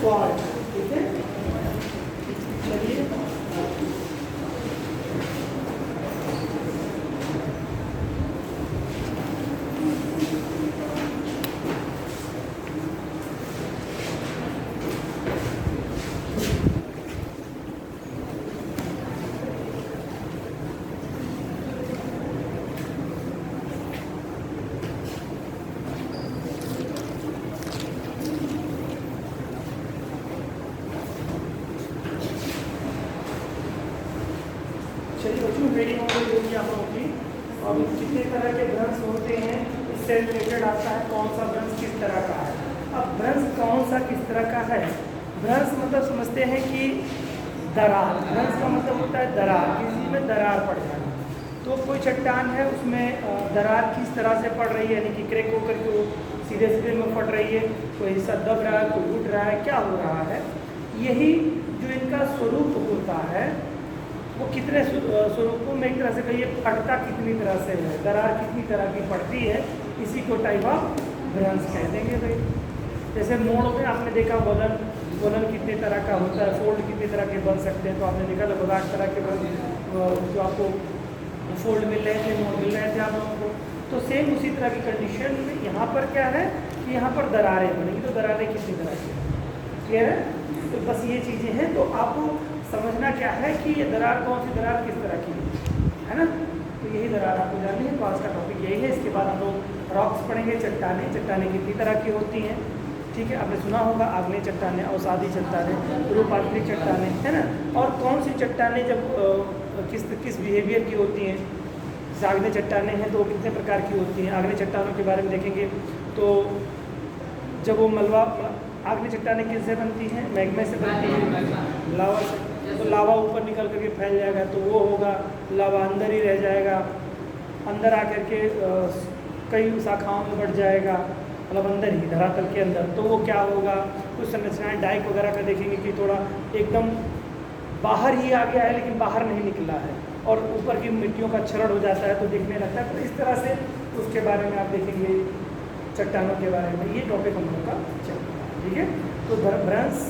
Fault, ठीक है। चलिए बच्चों ट्रेनिंग हो गई होगी आप लोगों की। और कितने तरह के भ्रंश होते हैं इससे रिलेटेड आता है कौन सा भ्रंश किस तरह का है। अब भ्रंश कौन सा किस तरह का है, भ्रंश मतलब समझते हैं कि दरार, भ्रंश का मतलब होता है दरार, किसी में दरार पड़ जाना। तो कोई चट्टान है उसमें दरार किस तरह से पड़ रही है, यानी कि क्रैक होकर के वो सीधे सीधे में पड़ रही है, कोई हिस्सा दब रहा है, कोई उठ रहा है, क्या हो रहा है। यही जो इनका स्वरूप होता है वो कितने स्वरूपों में, एक तरह से कहिए फटता कितनी तरह से है, दरार कितनी तरह की पड़ती है, इसी को टाइप ऑफ भ्रंश कह देंगे भाई। जैसे मोड़ में आपने देखा वलन, वलन कितने तरह का होता है, फोल्ड कितने तरह के बन सकते हैं। तो आपने देखा लगभग 8 तरह के जो आपको फोल्ड मिल रहे थे, मोड़ मिल रहे थे आप लोगों को। तो सेम उसी तरह की कंडीशन में यहाँ पर क्या है कि यहाँ पर दरारें बनेंगी। तो दरारें कितनी तरह की, क्लियर है। तो बस ये चीज़ें हैं, तो आपको समझना क्या है कि ये दरार कौन सी दरार किस तरह की है ना। तो यही दरार आपको जाननी है। तो आज का टॉपिक यही है। इसके बाद हम लोग रॉक्स पढ़ेंगे, चट्टानें। चट्टानें कितनी तरह की होती हैं, ठीक है, आपने सुना होगा आग्नेय चट्टानें, अवसादी चट्टानें, रूपांतरित चट्टानें, है ना। और कौन सी चट्टानें जब किस बिहेवियर की होती हैं। जैसे आग्नेय चट्टानें हैं तो वो कितने प्रकार की होती हैं। आग्नेय चट्टानों के बारे में देखेंगे। तो जब वो मलबा, आग्नेय चट्टानें किससे बनती हैं, मैग्मा से बनती हैं, लावा से। तो लावा ऊपर निकल करके फैल जाएगा तो वो होगा, लावा अंदर ही रह जाएगा, अंदर आकर के कई शाखाओं में बढ़ जाएगा, मतलब अंदर ही धरातल के अंदर। तो वो क्या होगा, कुछ संरचनाएं डाइक वगैरह का देखेंगे कि थोड़ा एकदम बाहर ही आ गया है लेकिन बाहर नहीं निकला है, और ऊपर की मिट्टियों का क्षरण हो जाता है तो दिखने लगता है। तो इस तरह से उसके बारे में आप देखेंगे, चट्टानों के बारे में। ये टॉपिक हम लोग का चलता है, ठीक है। तो भ्रंश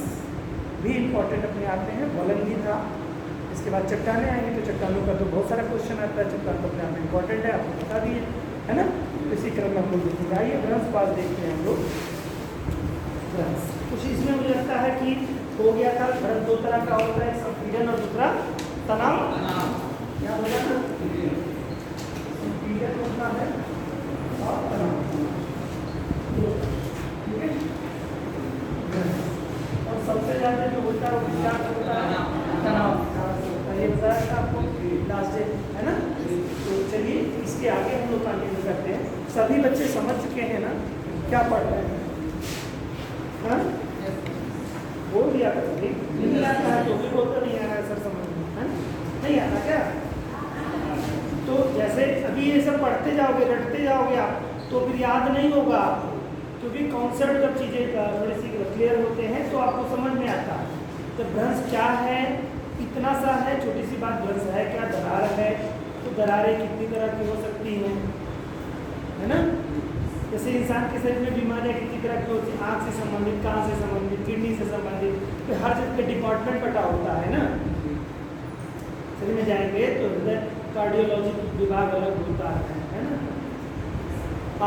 भी इम्पोर्टेंट अपने आते हैं, वलन भी था। इसके बाद चट्टानें आएंगी। तो चट्टानों का तो बहुत सारा क्वेश्चन आता है, चट्टान तो अपने आप में इम्पोर्टेंट है, आपको बता दिए, है ना। इसी क्रम में हम लोग देखेंगे। आइए भ्रंश पास देखते हैं हम लोग। भ्रंश कुछ इसमें मुझे लगता है कि हो गया था। भ्रंश दो तरह का होता है, संपीड़न और दूसरा तनाव। क्या बोला था, संपीड़न होता है और तनाव, ठीक है। और सबसे ज़्यादा जो होता है वो क्या होता है, तनाव। ये बताया था आपको लास्ट डे, है ना। तो चलिए इसके आगे हम लोग कंटिन्यू करते हैं। सभी बच्चे समझ चुके हैं ना क्या पढ़ रहे हैं, हाँ बोल दिया करो, नहीं आता है तो भी बोलते नहीं आ रहा है सर समझ में, है नहीं आता क्या। तो जैसे अभी ये सब पढ़ते जाओगे, रटते जाओगे आप, तो फिर याद नहीं होगा आपको, क्योंकि कॉन्सेप्ट जब चीज़ें थोड़ी सी क्लियर होते हैं तो आपको समझ में आता है। तो भ्रंश क्या है, इतना सा है, छोटी सी बात। भ्रंश है क्या, दरार है। तो दरारें कितनी तरह की हो सकती हैं, है ना। जैसे इंसान के शरीर में बीमारियाँ कितनी तरह की होती हैं, आँख से संबंधित, कान से संबंधित, किडनी से संबंधित। तो हर चीज़ का डिपार्टमेंट बटा होता है ना। शरीर में जाएंगे तो हृदय कार्डियोलॉजी विभाग अलग होता है ना।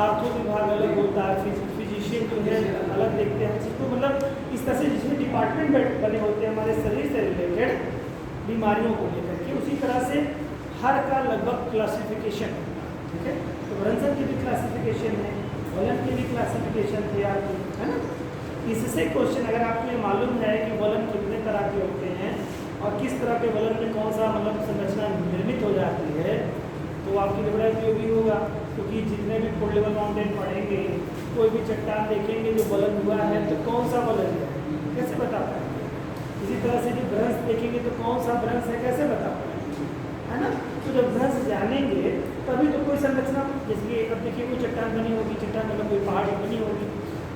आर्थो विभाग अलग होता है, फिजिशियन जो है अलग देखते हैं चीज़ को। मतलब इस तरह से जिसमें डिपार्टमेंट बने होते हैं हमारे शरीर से रिलेटेड बीमारियों को लेकर के, उसी तरह से हर का लगभग क्लासिफिकेशन होता है, ठीक है। तो भ्रंशन की भी क्लासिफिकेशन है, वलन की भी क्लासिफिकेशन थे आपकी, है ना। इससे क्वेश्चन अगर आपको ये मालूम है कि वलन कितने तरह के होते हैं और किस तरह के वलन में कौन सा मतलब संरचना निर्मित हो जाती है, तो आपके लिए बड़ा उपयोगी होगा। क्योंकि जितने भी फुल लेवल माउंटेन पढ़ेंगे, कोई भी चट्टान देखेंगे जो वलन हुआ है तो कौन सा वलन है कैसे बता पाएंगे। इसी तरह से जो भ्रंश देखेंगे तो कौन सा भ्रंश है कैसे बता पाएंगे, है ना। तो जब भ्रंश जानेंगे तभी तो कोई संरचना, जैसे अब देखिए कोई चट्टान बनी होगी, चट्टान मतलब कोई पहाड़ी बनी होगी,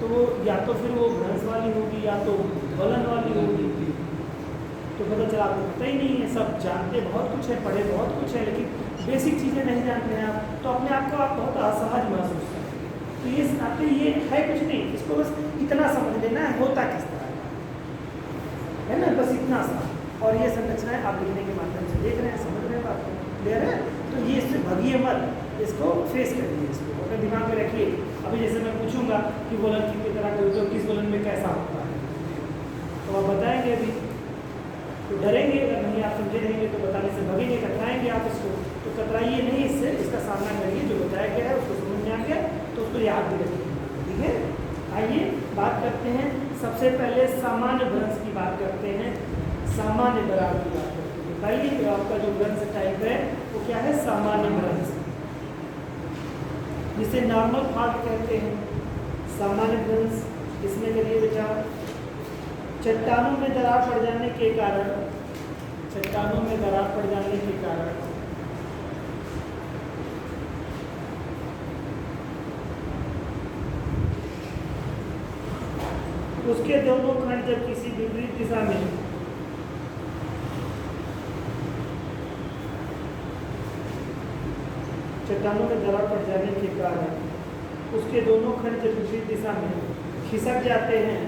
तो वो या तो फिर वो भ्रंश वाली होगी या तो वलन वाली होगी। तो पता चला आपको पता ही नहीं है, सब जानते बहुत कुछ है, पढ़े बहुत कुछ है, लेकिन बेसिक चीज़ें नहीं जानते हैं आप, तो अपने आप को आप बहुत असहज महसूस करेंगे। तो ये आपके ये है कुछ नहीं, इसको बस इतना समझ लेना है होता किस तरह का, बस इतना सा। और ये संरचनाएं आप लिखने के माध्यम से देख रहे हैं, समझ रहे हैं बात को, क्लियर है? तो ये इससे भगिए मत, इसको फेस करिए, इसको अपने दिमाग में रखिए। अभी जैसे मैं पूछूंगा कि वलन कितनी तरह के होते हैं, किस वलन में कैसा होता है, तो आप बताएंगे अभी। तो डरेंगे अगर नहीं आप समझे रहेंगे तो बताने से भगेंगे, कतराएंगे आप इसको, तो कतराइए नहीं इससे, इसका सामना करिए। जो बताया गया है उसको समझ में आ गया तो उसको याद भी रखिए, ठीक है? आइए बात करते हैं, सबसे पहले सामान्य भ्रंश की बात करते हैं, सामान्य दरार की बात करते हैं। बताइए तो आपका जो भ्रंश टाइप है वो क्या है? सामान्य भ्रंश, जिसे नॉर्मल फॉल्ट कहते हैं। सामान्य भ्रंश इसमें करिए बेटा, चट्टानों में दरार पड़ जाने के कारण, चट्टानों में दरार पड़ जाने के कारण उसके दोनों खंड जब किसी विपरीत दिशा में चट्टानों में दरार पड़ जाने के कारण उसके दोनों खंड जब विपरीत दिशा में खिसक जाते हैं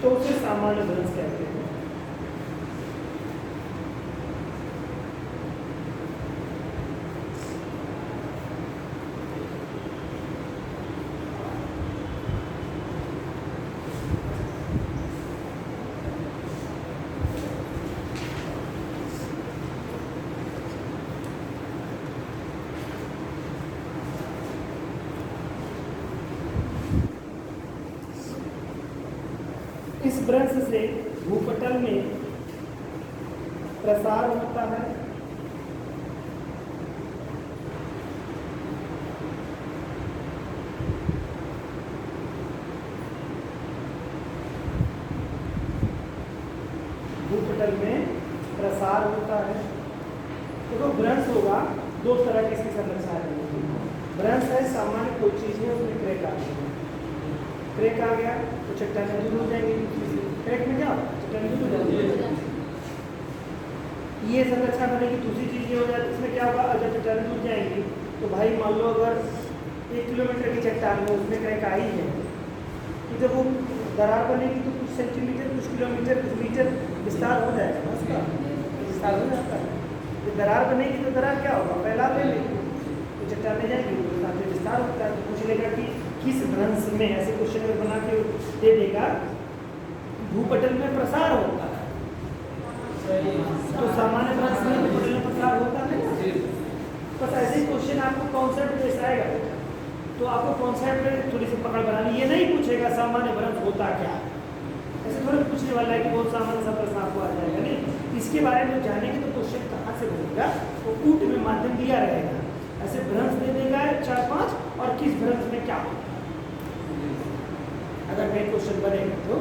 तो उसे सामान्य भ्रंश कहते हैं। इस भ्रंश से भूपटल में प्रसार होता है, भूपटल में प्रसार होता है। तो भ्रंश होगा दो तरह की इसकी संरचना है। भ्रंश है सामान्य कोई चीज है उसमें क्रैक आ गया, क्रैक आ गया तो चट्टानें दूर हो जाएंगी, क्रैक में क्या चट्टानें दूर हो जाएंगी। ये संरचना बनेगी। दूसरी चीज ये हो जाए इसमें क्या होगा, अगर चट्टानें दूर जाएंगी तो भाई मान लो अगर 1 किलोमीटर की चट्टान में उसमें क्रैक आई है तो जब वो दरार बनेगी तो कुछ सेंटीमीटर, कुछ किलोमीटर, कुछ मीटर विस्तार हो जाएगा ना, उसका विस्तार हो जाता है। तो दरार बनेगी तो दरार क्या होगा, फैलाव ले लेगी तो चट्टानें जाएंगी, तो साथ में विस्तार होता है। तो पूछ लेगा कि किस भ्रंश में, ऐसे क्वेश्चन बना के दे देगा भूपटल में प्रसार होता है, तो सामान्य भ्रंश में भूपटल में प्रसार होता है ना। बस ऐसे ही क्वेश्चन आपको कॉन्सेप्ट जैसा आएगा तो आपको कॉन्सेप्ट में थोड़ी सी पकड़ बनानी। ये नहीं पूछेगा सामान्य भ्रंश होता क्या, ऐसे थोड़ा पूछने वाला है कि बहुत सामान्य सा प्रश्न आपको आ जाएगा। नहीं, इसके बारे में जानेंगे तो क्वेश्चन कहाँ से बनेगा, वो कूट में माध्यम दिया रहेगा। ऐसे भ्रंश दे देगा 4-5 और किस भ्रंश में क्या होगा, अगर मेन क्वेश्चन बनेगा तो,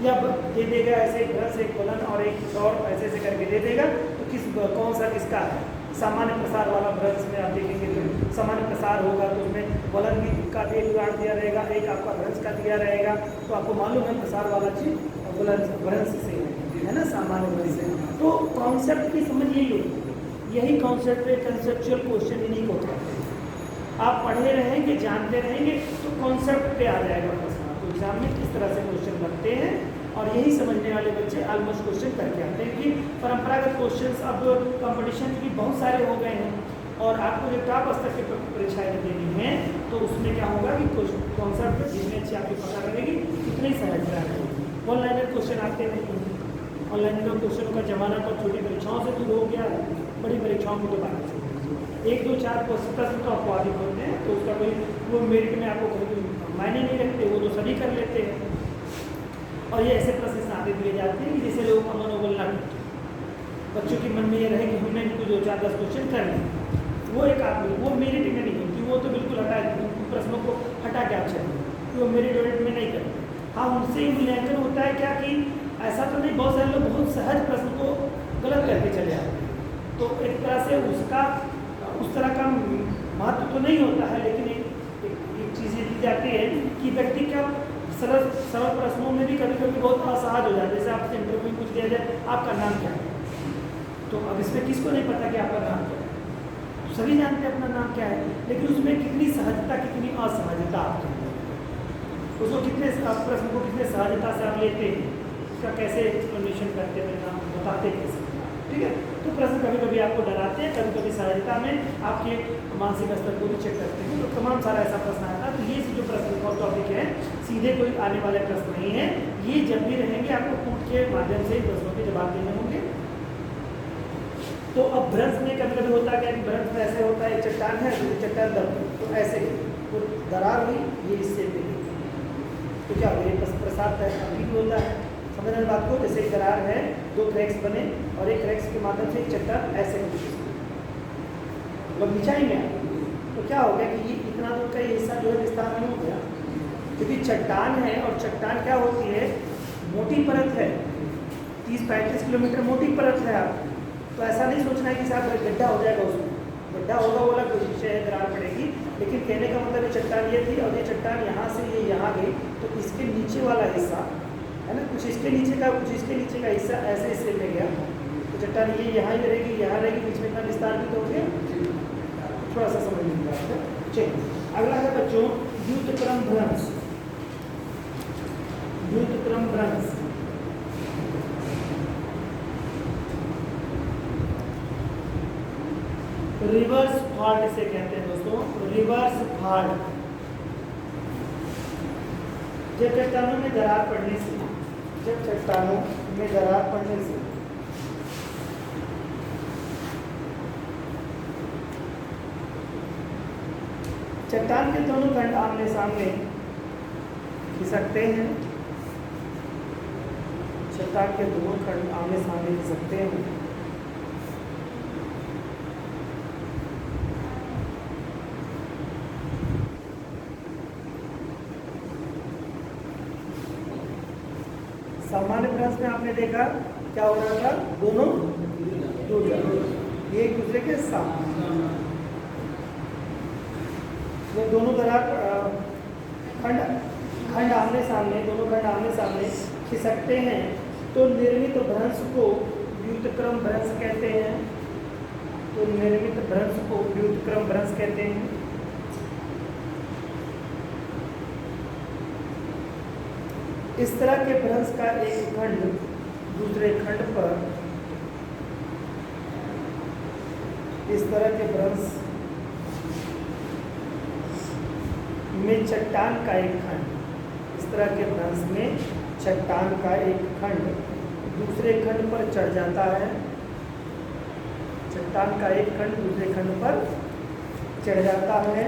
या दे देगा ऐसे भ्रंश एक फलन और एक कुछ और ऐसे ऐसे करके दे देगा तो किस कौन सा किसका है। सामान्य प्रसार वाला भ्रंश में आप देखेंगे तो सामान्य प्रसार होगा तो उसमें फलन भी का भी एक उदाहरण दिया रहेगा, एक आपका भ्रंश का दिया रहेगा, तो आपको मालूम है प्रसार वाला चीज भ्रंश से है ना, सामान्य भ्रंश से। तो कॉन्सेप्ट की समझ यही होगी, यही कॉन्सेप्ट पे कंसेप्चुअल क्वेश्चन इन्हीं को कहते हैं। आप पढ़े रहेंगे, जानते रहेंगे तो कॉन्सेप्ट पे आ जाएगा प्रश्न। तो एग्जाम में किस तरह से क्वेश्चन बनते हैं और यही समझने वाले बच्चे ऑलमोस्ट क्वेश्चन करके आते हैं कि परंपरागत क्वेश्चंस अब कंपटीशन भी बहुत सारे हो गए हैं और आपको जो टॉप स्तर की परीक्षाएं देनी है तो उसमें क्या होगा कि कॉन्सेप्ट जितने अच्छी आपकी पता रहेगी उतनी सहज रहेगी। ऑनलाइन क्वेश्चन आते नहीं हैं, ऑनलाइन क्वेश्चन का जमाना पर छोटी परीक्षाओं से दूर हो गया, बड़ी परीक्षाओं को तो बात है। 1, 2, 4 प्रश्न तो आपको आगे होते हैं तो उसका कोई वो मेरिट में आपको कोई मायने नहीं रखते, वो तो सभी कर लेते हैं। और ये ऐसे प्रश्न सामने दिए जाते हैं कि जैसे लोगों का मनोबल ना टूटे, बच्चों के मन में ये रहे कि हमने इनको 2-4-10 क्वेश्चन कर लिए, वो एक आदमी वो मेरिट में नहीं होती, वो तो बिल्कुल हटा प्रश्नों को हटा के आप चलिए कि वो मेरिट में नहीं करते। हाँ, उनसे ही मूल्यांकन होता है क्या कि ऐसा तो नहीं, बहुत सारे लोग बहुत सहज प्रश्न को गलत करके चले आते हैं, तो एक तरह से उसका उस तरह का महत्व तो नहीं होता है, लेकिन एक चीज़ ये दी जाती है कि व्यक्ति क्या सरल प्रश्नों में भी कभी कभी बहुत असहज हो जाता है। जैसे आपसे इंटरव्यू पूछ दिया जाए आपका नाम क्या है, तो अब इसमें किसको नहीं पता कि आपका नाम क्या है, सभी जानते हैं अपना नाम क्या है, लेकिन उसमें कितनी सहजता कितनी असहजता आपके अंदर, उसको कितने प्रश्न को कितने सहजता से आप लेते हैं, उसका कैसे एक्सप्लेनेशन करते हैं, नाम बताते कैसे, ठीक है। तो प्रश्न कभी कभी आपको डराते हैं, कभी कभी सहजता में आपके मानसिक स्तर को भी चेक करते हैं, तो तमाम सारा ऐसा प्रश्न आता है। तो ये जो प्रश्न और टॉपिक है सीधे कोई आने वाले प्रश्न नहीं है, ये जब भी रहेंगे आपको कूट के माध्यम से प्रश्नों के जवाब देने होंगे। तो अब भ्रंश में कभी कभी होता है कि भ्रंश में ऐसे होता है, चट्टान है तो चट्टान दब, तो ऐसे तो दरार हुई ये इससे भी, तो क्या हुआ, ये प्रसाद भी होता है, समझ रहे बात को। जैसे एक दरार है, दो क्रैक्स बने और एक क्रैक्स के माध्यम से एक चट्टान ऐसे मतलब बिछाएंगे, तो क्या हो गया कि ये इतना दूर का ये हिस्सा जो है विस्तार नहीं हो गया, क्योंकि चट्टान है और चट्टान क्या होती है, मोटी परत है, 30-35 किलोमीटर मोटी परत है। आप तो ऐसा नहीं सोचना है कि साहब गड्ढा हो जाएगा, उसमें गड्ढा होगा वो अलग विषय है, दरार पड़ेगी, लेकिन कहने का मतलब ये चट्टान ये थी और ये चट्टान यहाँ से ये यहाँ गई, तो इसके नीचे वाला हिस्सा है ना, कुछ इसके नीचे का कुछ इसके नीचे का हिस्सा ऐसे इससे ले गया, तो चट्टान ये यहाँ ही रहेगी, यहाँ रहेगी, बीच में इतना विस्तार भी तो हो गया, थोड़ा सा समझ लीजिए आपको। चलिए अगला है बच्चों द्युतक्रम भ्रंश। द्युतक्रम भ्रंश रिवर्स फॉल्ट से कहते हैं दोस्तों, रिवर्स फॉल्ट। जब चट्टानों में दरार पड़ने से, जब चट्टानों में दरार पड़ने से चट्टान के दोनों खंड आमने सामने खिसकते हैं, चट्टान के दोनों खंड आमने सामने खिसकते हैं, सामान्य भ्रंश में आपने देखा क्या हो रहा था, दोनों जुड़ जाते, ये एक दूसरे के साथ, ये दोनों दरार खंड आमने सामने, दोनों खंड आमने सामने खिसकते हैं, तो निर्मित भ्रंश को द्युतक्रम भ्रंश कहते हैं। तो निर्मित भ्रंश को द्युतक्रम भ्रंश कहते हैं। इस तरह के भ्रंश का एक खंड दूसरे खंड पर, इस तरह के भ्रंश में चट्टान का एक खंड, इस तरह के भ्रंश में चट्टान का एक खंड दूसरे खंड पर चढ़ जाता है, चट्टान का एक खंड दूसरे खंड पर चढ़ जाता है।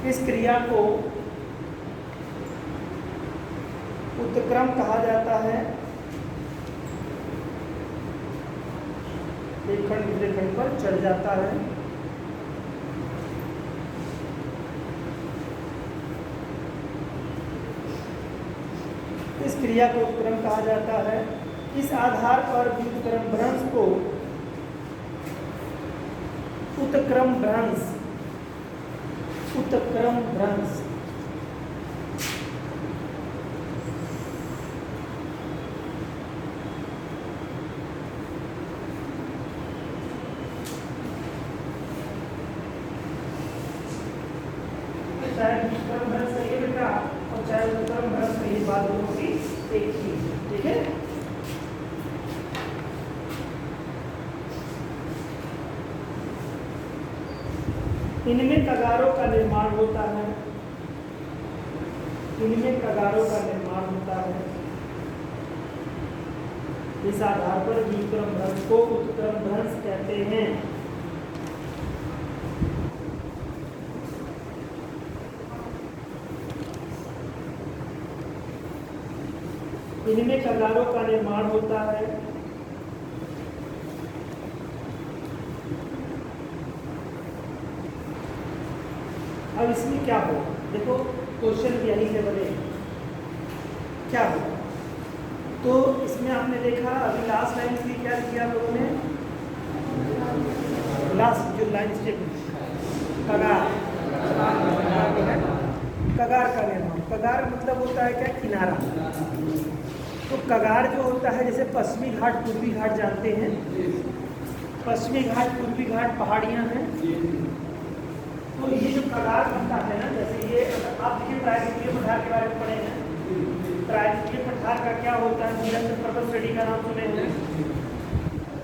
इस क्रिया को उत्क्रम कहा जाता है। एक खंड दूसरे खंड पर चढ़ जाता है। इस क्रिया को उत्क्रम कहा जाता है। इस आधार पर व्युत्क्रम भ्रंश को उत्क्रम भ्रंश, उत्क्रम भ्रंश चाहे व्युत्क्रम भ्रंश कहिए बेटा और चाहे उत्क्रम भ्रंश कहिए, बात दोनों की एक ही, ठीक है। इनमें कगारों का निर्माण होता है, इनमें कगारों का निर्माण होता है। इस आधार पर व्युत्क्रम भ्रंश को उत्क्रम भ्रंश कहते हैं। इनमें कगारों का निर्माण होता है। अब इसमें क्या हो, देखो क्वेश्चन यहीं से बने, क्या हो तो इसमें आपने देखा अभी लास्ट लाइन की क्या किया आप लोगों ने, लास्ट जो लाइन स्टेप कगार, कगार का निर्माण। कगार मतलब होता है क्या, किनारा। तो कगार जो होता है, जैसे पश्चिमी घाट पूर्वी घाट जानते हैं, पश्चिमी घाट, पूर्वी घाट पहाड़ियाँ हैं। तो ये जो कगार बनता है ना, जैसे ये आप देखिए प्रायद्वीपीय पठार के बारे में पढ़े हैं। प्रायद्वीपीय पठार का क्या होता है, विंध्याचल पर्वत श्रेणी का नाम सुने हैं।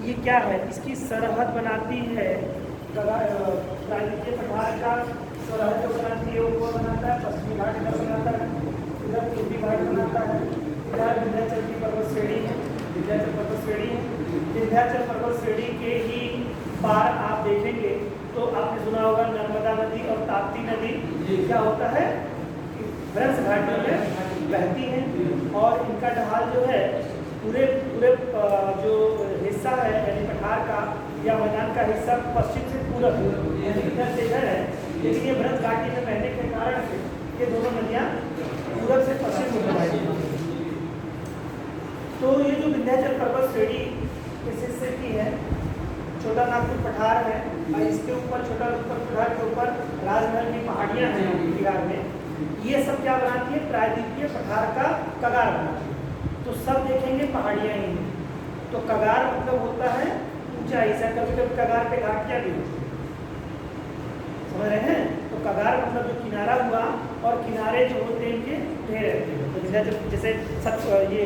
ये क्या है, इसकी सरहद बनाती है प्रायद्वीपीय पठार का सरहद जो बनाती है वो बनाता है पश्चिमी घाट इधर बनाता है, इधर पूर्वी घाट बनाता है, इधर विंध्याचल की पर्वत श्रेणी है, विंध्याचल पर्वत श्रेणी है। विंध्याचल पर्वत श्रेणी के ही पार आप देखेंगे तो आपने सुना होगा नर्मदा नदी और ताप्ती नदी क्या होता है, ब्रह्म घाटियों में बहती हैं। और इनका ढाल जो है पूरे जो हिस्सा है यानी पठार का या मैदान का हिस्सा पश्चिम से पूरब यानी इधर से इधर है, लेकिन ये ब्रह्म घाटी में बहने के कारण से ये दोनों नदियाँ पूरब से पश्चिम हो जाएगी। तो ये जो विंध्याचल पर्वत श्रेणी इस हिस्से की है, छोटा नागपुर पठार है और इसके ऊपर छोटा नागपुर पठार के ऊपर राजमहल की पहाड़ियाँ हैं बिहार में। ये सब क्या बनाती है, प्रायद्वीपीय पठार का कगार बनाती है। तो सब देखेंगे पहाड़ियाँ ही हैं। तो कगार मतलब होता है ऊंचा हिस्सा, कभी कभी कगार पे घाटियाँ भी होती है, समझ रहे हैं। तो कगार मतलब जो किनारा हुआ, और किनारे जो होते हैं इनके ढेर रहते हैं। तो जैसे ये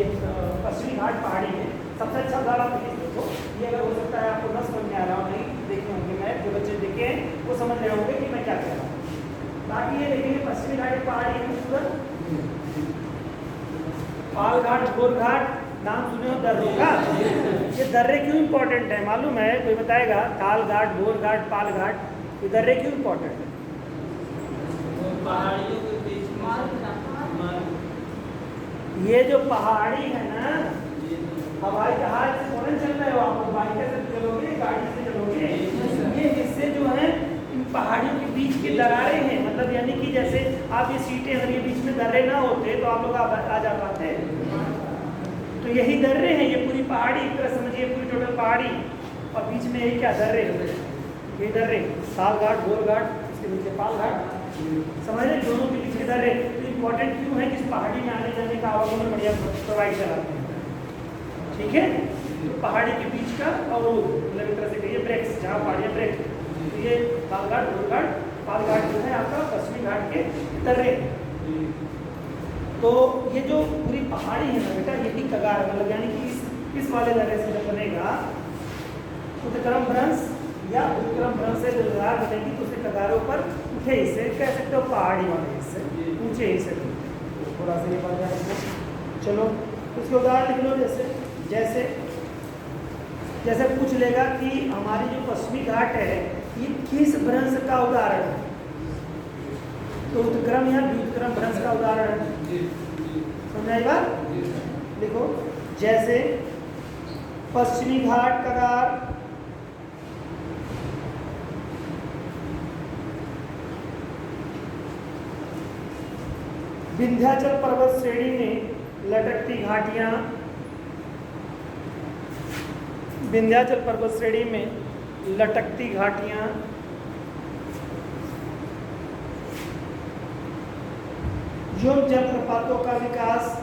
पश्चिमी घाट पहाड़ी है, सबसे अच्छा उदाहरण आप देखो, ये अगर हो सकता है आपको न समझ में आ रहा हो, नहीं देखे होंगे, मैं जो बच्चे देखे हैं वो समझ रहे होंगे कि मैं क्या कह रहा हूँ। बाकी ये देखेंगे पश्चिमी घाट पहाड़ी है खूबसूरत, पाल घाट, घोर घाट, नाम सुने हो दर्रों का। ये दर्रे क्यों इम्पोर्टेंट है मालूम है, कोई बताएगा? ताल घाट, घोर घाट, पाल घाट, ये दर्रे क्यों इम्पोर्टेंट है? पहाड़ियों के बीच ये जो पहाड़ी है ना, हवाई जहाज से थोड़े चल रहे हो आप, बाइक से चलोगे, गाड़ी से चलोगे। ये हिस्से जो हैं इन पहाड़ियों के बीच की दरारें हैं, मतलब यानी कि जैसे आप ये सीटें अगर ये बीच में दर्रे ना होते तो आप लोग आ जा पाते। तो यही दर्रे हैं, ये पूरी पहाड़ी एक तरह समझिए, पूरी टोटल पहाड़ी, और बीच में यही क्या दर्रे, ये दर्रे, ताल घाट, घोर घाट, इसके नीचे पाल घाट, समझ रहे, दोनों के बीच के दर्रे। तो इम्पोर्टेंट क्यों है कि इस पहाड़ी में आने जाने का आवागमन बढ़िया प्रोवाइड कराते हैं, ठीक है। तो पहाड़ी के बीच का अवरोध, मतलब एक तरह से कहिए ब्रेक्स, जहाँ पहाड़ियाँ ब्रेक, तो ये ताल घाट, घोर घाट, पाल घाट जो है आपका पश्चिमी घाट के दर्रे। तो ये जो पूरी पहाड़ी है ना बेटा, यही कगार है, मतलब यानी कि इस वाले दर्रे से जब बनेगा उत्क्रम भ्रंश या उत्क्रम भ्रंश से जो दरार बनेगी तो उसके कगारों पर उठे हिस्से कह सकते हो, पहाड़ी वाले हिस्से, ऊंचे हिस्से। थोड़ा सा ये बात है, चलो उसके उदाहरण लिख लो। जैसे जैसे पूछ लेगा कि हमारी जो पश्चिमी घाट है ये किस भ्रंश का उदाहरण है, तो उत्क्रम या व्युत्क्रम भ्रंश का उदाहरण है, समझाई बात? देखो जैसे पश्चिमी घाट कगार, विंध्याचल पर्वत श्रेणी में लटकती घाटियां, विंध्याचल पर्वत श्रेणी में लटकती घाटियां, योम जलप्रपातों का विकास,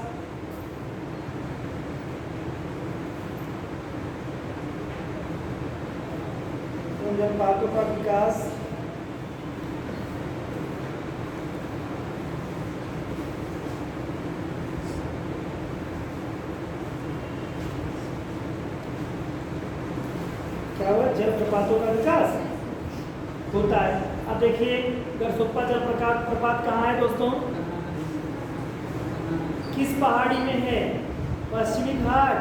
योम जलप्रपातों का विकास, क्या हुआ, जलप्रपातों का विकास होता है। अब देखिए गरसोप्पा जलप्रपात कहाँ है दोस्तों, किस पहाड़ी में है? पश्चिमी घाट,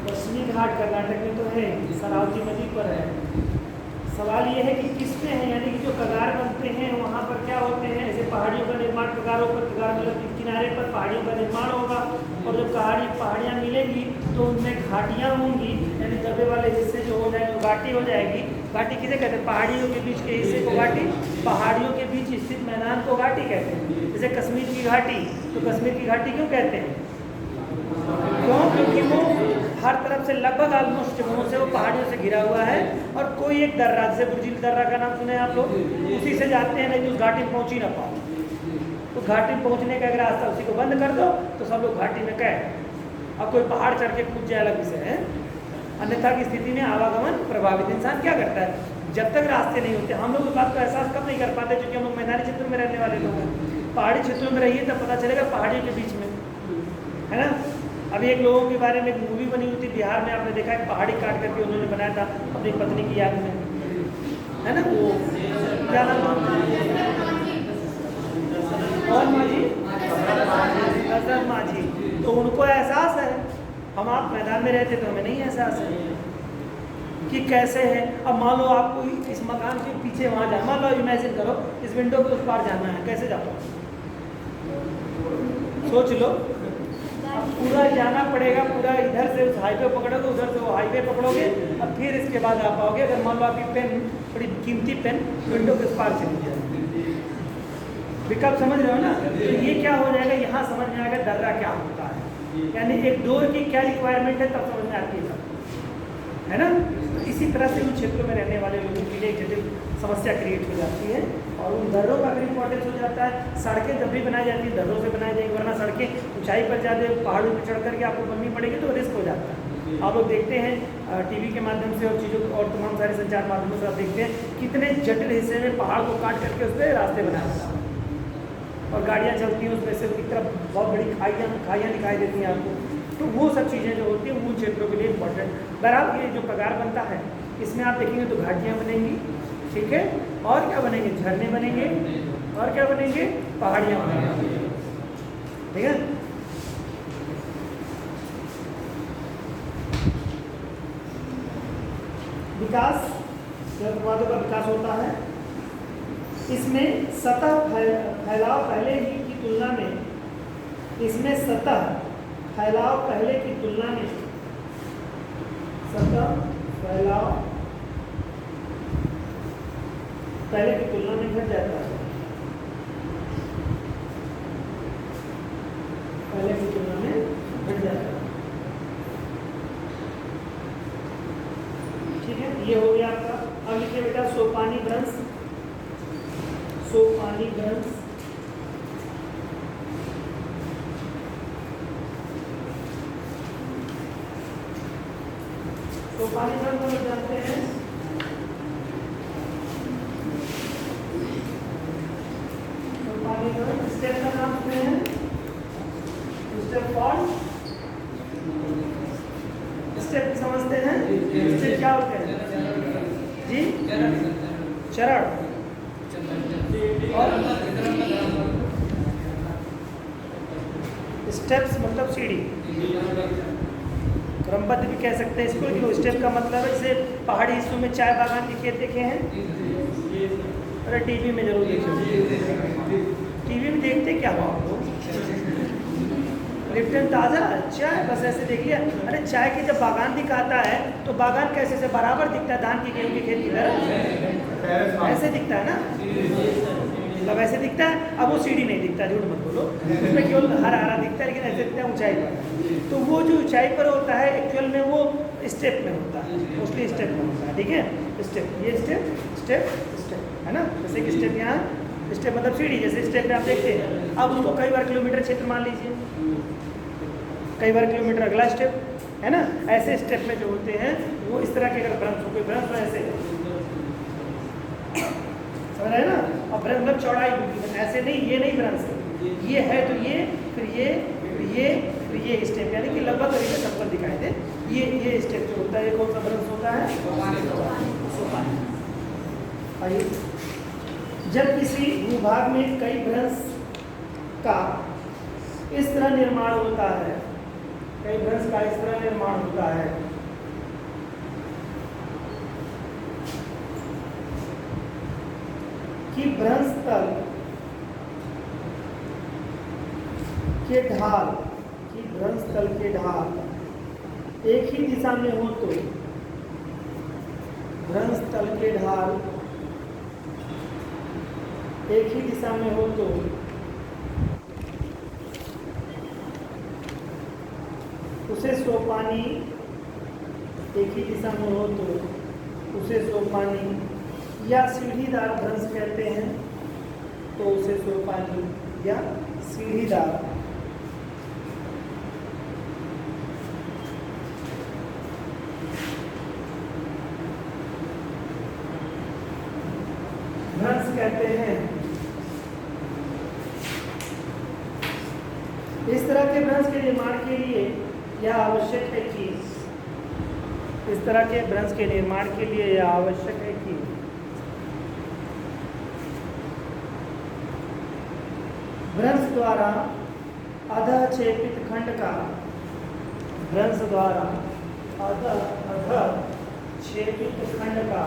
पश्चिमी घाट कर्नाटक में तो है, शरावती नदी पर है। सवाल ये है कि किस पे है, यानी कि जो कगार बनते हैं वहाँ पर क्या होते हैं, ऐसे पहाड़ियों का निर्माण, कगारों पर, कगार मतलब किनारे पर पहाड़ियों का निर्माण होगा, और जब पहाड़ियाँ मिलेंगी तो उनमें घाटियाँ होंगी, यानी दबे वाले हिस्से जो हो जाएंगे घाटी हो जाएगी। घाटी किसे कहते हैं? पहाड़ियों के बीच के हिस्से को घाटी, पहाड़ियों के बीच स्थित मैदान को घाटी कहते हैं। जैसे कश्मीर की घाटी, तो कश्मीर की घाटी क्यों कहते हैं? क्यों? क्योंकि वो हर तरफ से लगभग ऑलमोस्ट जगहों से वो पहाड़ियों से घिरा हुआ है, और कोई एक दर्रा, जैसे बुर्जिल दर्रा का नाम सुने आप लोग, उसी से जाते हैं, नहीं तो उस घाटी में पहुँच ही ना पाओ। तो घाटी में पहुँचने का अगर रास्ता उसी को बंद कर दो तो सब लोग घाटी में कैद, अब कोई पहाड़ चढ़ के कूद जाए अलग से है। अन्यथा की स्थिति में आवागमन प्रभावित। इंसान क्या करता है, जब तक रास्ते नहीं होते, हम लोग इस बात को एहसास कब नहीं कर पाते, क्योंकि हम लोग मैदानी क्षेत्रों में रहने वाले लोग हैं। पहाड़ी क्षेत्रों में रहिए तब पता चलेगा पहाड़ियों के बीच में, है ना। अभी एक लोगों के बारे में एक मूवी बनी हुई थी बिहार में, आपने देखा है, पहाड़ी काट करके उन्होंने बनाया था अपनी पत्नी की याद में, है ना। वो क्या नाम था, कौन माझी, हजरत माझी। तो उनको एहसास है, हम आप मैदान में रहते तो हमें नहीं एहसास है कि कैसे है। अब मान लो आपको इस मकान के पीछे वहाँ जाना, मान लो इमेजिन करो इस विंडो के उस पार जाना है, कैसे जाओ, सोच लो। अब पूरा जाना पड़ेगा, पूरा इधर से उस हाईवे पकड़ोगे, उधर से वो हाईवे पकड़ोगे, अब फिर इसके बाद आ पाओगे। अगर मान लो आपकी पेन, बड़ी कीमती पेन, विंडो के उस पार चली जाए, विकल्प समझ रहे हो ना। तो ये क्या हो जाएगा, यहाँ समझ में आएगा दर्रा क्या होता है, यानी एक डोर की क्या रिक्वायरमेंट है, तब समझ में आती है ना। तो इसी तरह से उन क्षेत्रों में रहने वाले लोगों के लिए एक जटिल समस्या क्रिएट हो जाती है, और उन दर्रों का भी इम्पोर्टेंस हो जाता है। सड़कें जब भी बनाई जाती है दर्रों से बनाई जाएगी, वरना सड़कें ऊंचाई पर जाते पहाड़ों पर चढ़ करके आपको बननी पड़ेगी, तो रिस्क हो जाता है। आप लोग देखते हैं टीवी के माध्यम से और चीज़ों और तमाम सारे संचार माध्यमों से आप देखते हैं कितने जटिल हिस्से में पहाड़ को काट करके उस पर रास्ते बनाए जाते हैं, और गाड़ियाँ चलती हैं उसमें से, की तरफ बहुत बड़ी खाइयाँ दिखाई देती हैं आपको। तो वो सब चीज़ें जो होती हैं उन क्षेत्रों के लिए इम्पोर्टेंट। बहरहाल ये जो पगार बनता है, इसमें आप देखेंगे तो घाटियाँ बनेंगी, ठीक है, और क्या बनेंगे, झरने बनेंगे, और क्या बनेंगे, पहाड़ियाँ बनेंगी, ठीक है। विकास, जब वादों का विकास होता है, इसमें सतह फैलाव पहले ही की तुलना में, इसमें सतह फैलाव पहले की तुलना में, सतह फैलाव पहले की तुलना में घट जाता है, पहले की तुलना में घट जाता है, ठीक है। ये हो गया आपका। अब लिखिए बेटा सोपानी भ्रंश, सोपानी भ्रंश, सोपानी भ्रंश हम जानते हैं, सोपानी भ्रंश स्टेप का नाम सुने हैं, स्टेप फॉल, स्टेप समझते हैं, स्टेप क्या होते हैं जी, चरण, और स्टेप्स मतलब सीढ़ी, क्रमबद्ध भी कह सकते हैं इसको, लेकिन स्टेप का मतलब है जैसे पहाड़ी हिस्सों में चाय बागान के खेत देखे हैं, अरे टीवी में जरूर देखे, टीवी में देखते क्या हुआ आपको, लिप्टन ताज़ा चाय, बस ऐसे देख लिया। अरे चाय के जब बागान दिखाता है तो बागान कैसे से बराबर दिखता है, धान की गेहूँ की खेती की तरह ऐसे दिखता है ना, मतलब ऐसे दिखता है। अब वो सीढ़ी नहीं दिखता, झूठ मत बोलो, उसमें केवल हरा हरा दिखता है, लेकिन ऐसे दिखता है ऊंचाई पर। तो वो जो ऊंचाई पर होता है एक्चुअल में वो स्टेप में होता है, मोस्टली स्टेप में होता है, ठीक है। स्टेप, ये स्टेप स्टेप स्टेप है ना, जैसे कि स्टेप यहाँ, स्टेप मतलब सीढ़ी, जैसे स्टेप में आप देखते हैं। अब उसको कई बार किलोमीटर क्षेत्र मान लीजिए, कई बार किलोमीटर अगला स्टेप, है ना। ऐसे स्टेप में जो होते हैं वो इस तरह के, अगर भ्रंश हो, कोई भ्रंश तो ऐसे समझ रहे हैं ना। और भ्रंश मतलब चौड़ाई, ऐसे नहीं, ये नहीं भ्रंश है, ये है तो ये, फिर ये, फिर ये, फिर ये स्टेप, यानी कि लगभग तरीके संपन्न दिखाई दे। ये स्टेप जो होता है, ये कौन सा भ्रंश होता है, सोपानी। आइए, जब किसी भूभाग में कई भ्रंश का इस तरह निर्माण होता है, कई भ्रंश का इस तरह निर्माण होता है कि भ्रंश तल के ढाल, कि भ्रंश तल के ढाल एक ही दिशा में हो तो, भ्रंश तल के ढाल एक ही दिशा में हो तो उसे सोपानी, एक ही दिशा में हो तो उसे सोपानी या सीढ़ीदार भ्रंश कहते हैं, तो उसे सोपानी या सीढ़ीदार कहते हैं। इस तरह के भ्रंश के निर्माण के लिए यह आवश्यक है कि इस तरह के भ्रंश के निर्माण के लिए यह आवश्यक है कि भ्रंश द्वारा अधक्षेपित खंड का भ्रंश द्वारा अधक्षेपित खंड का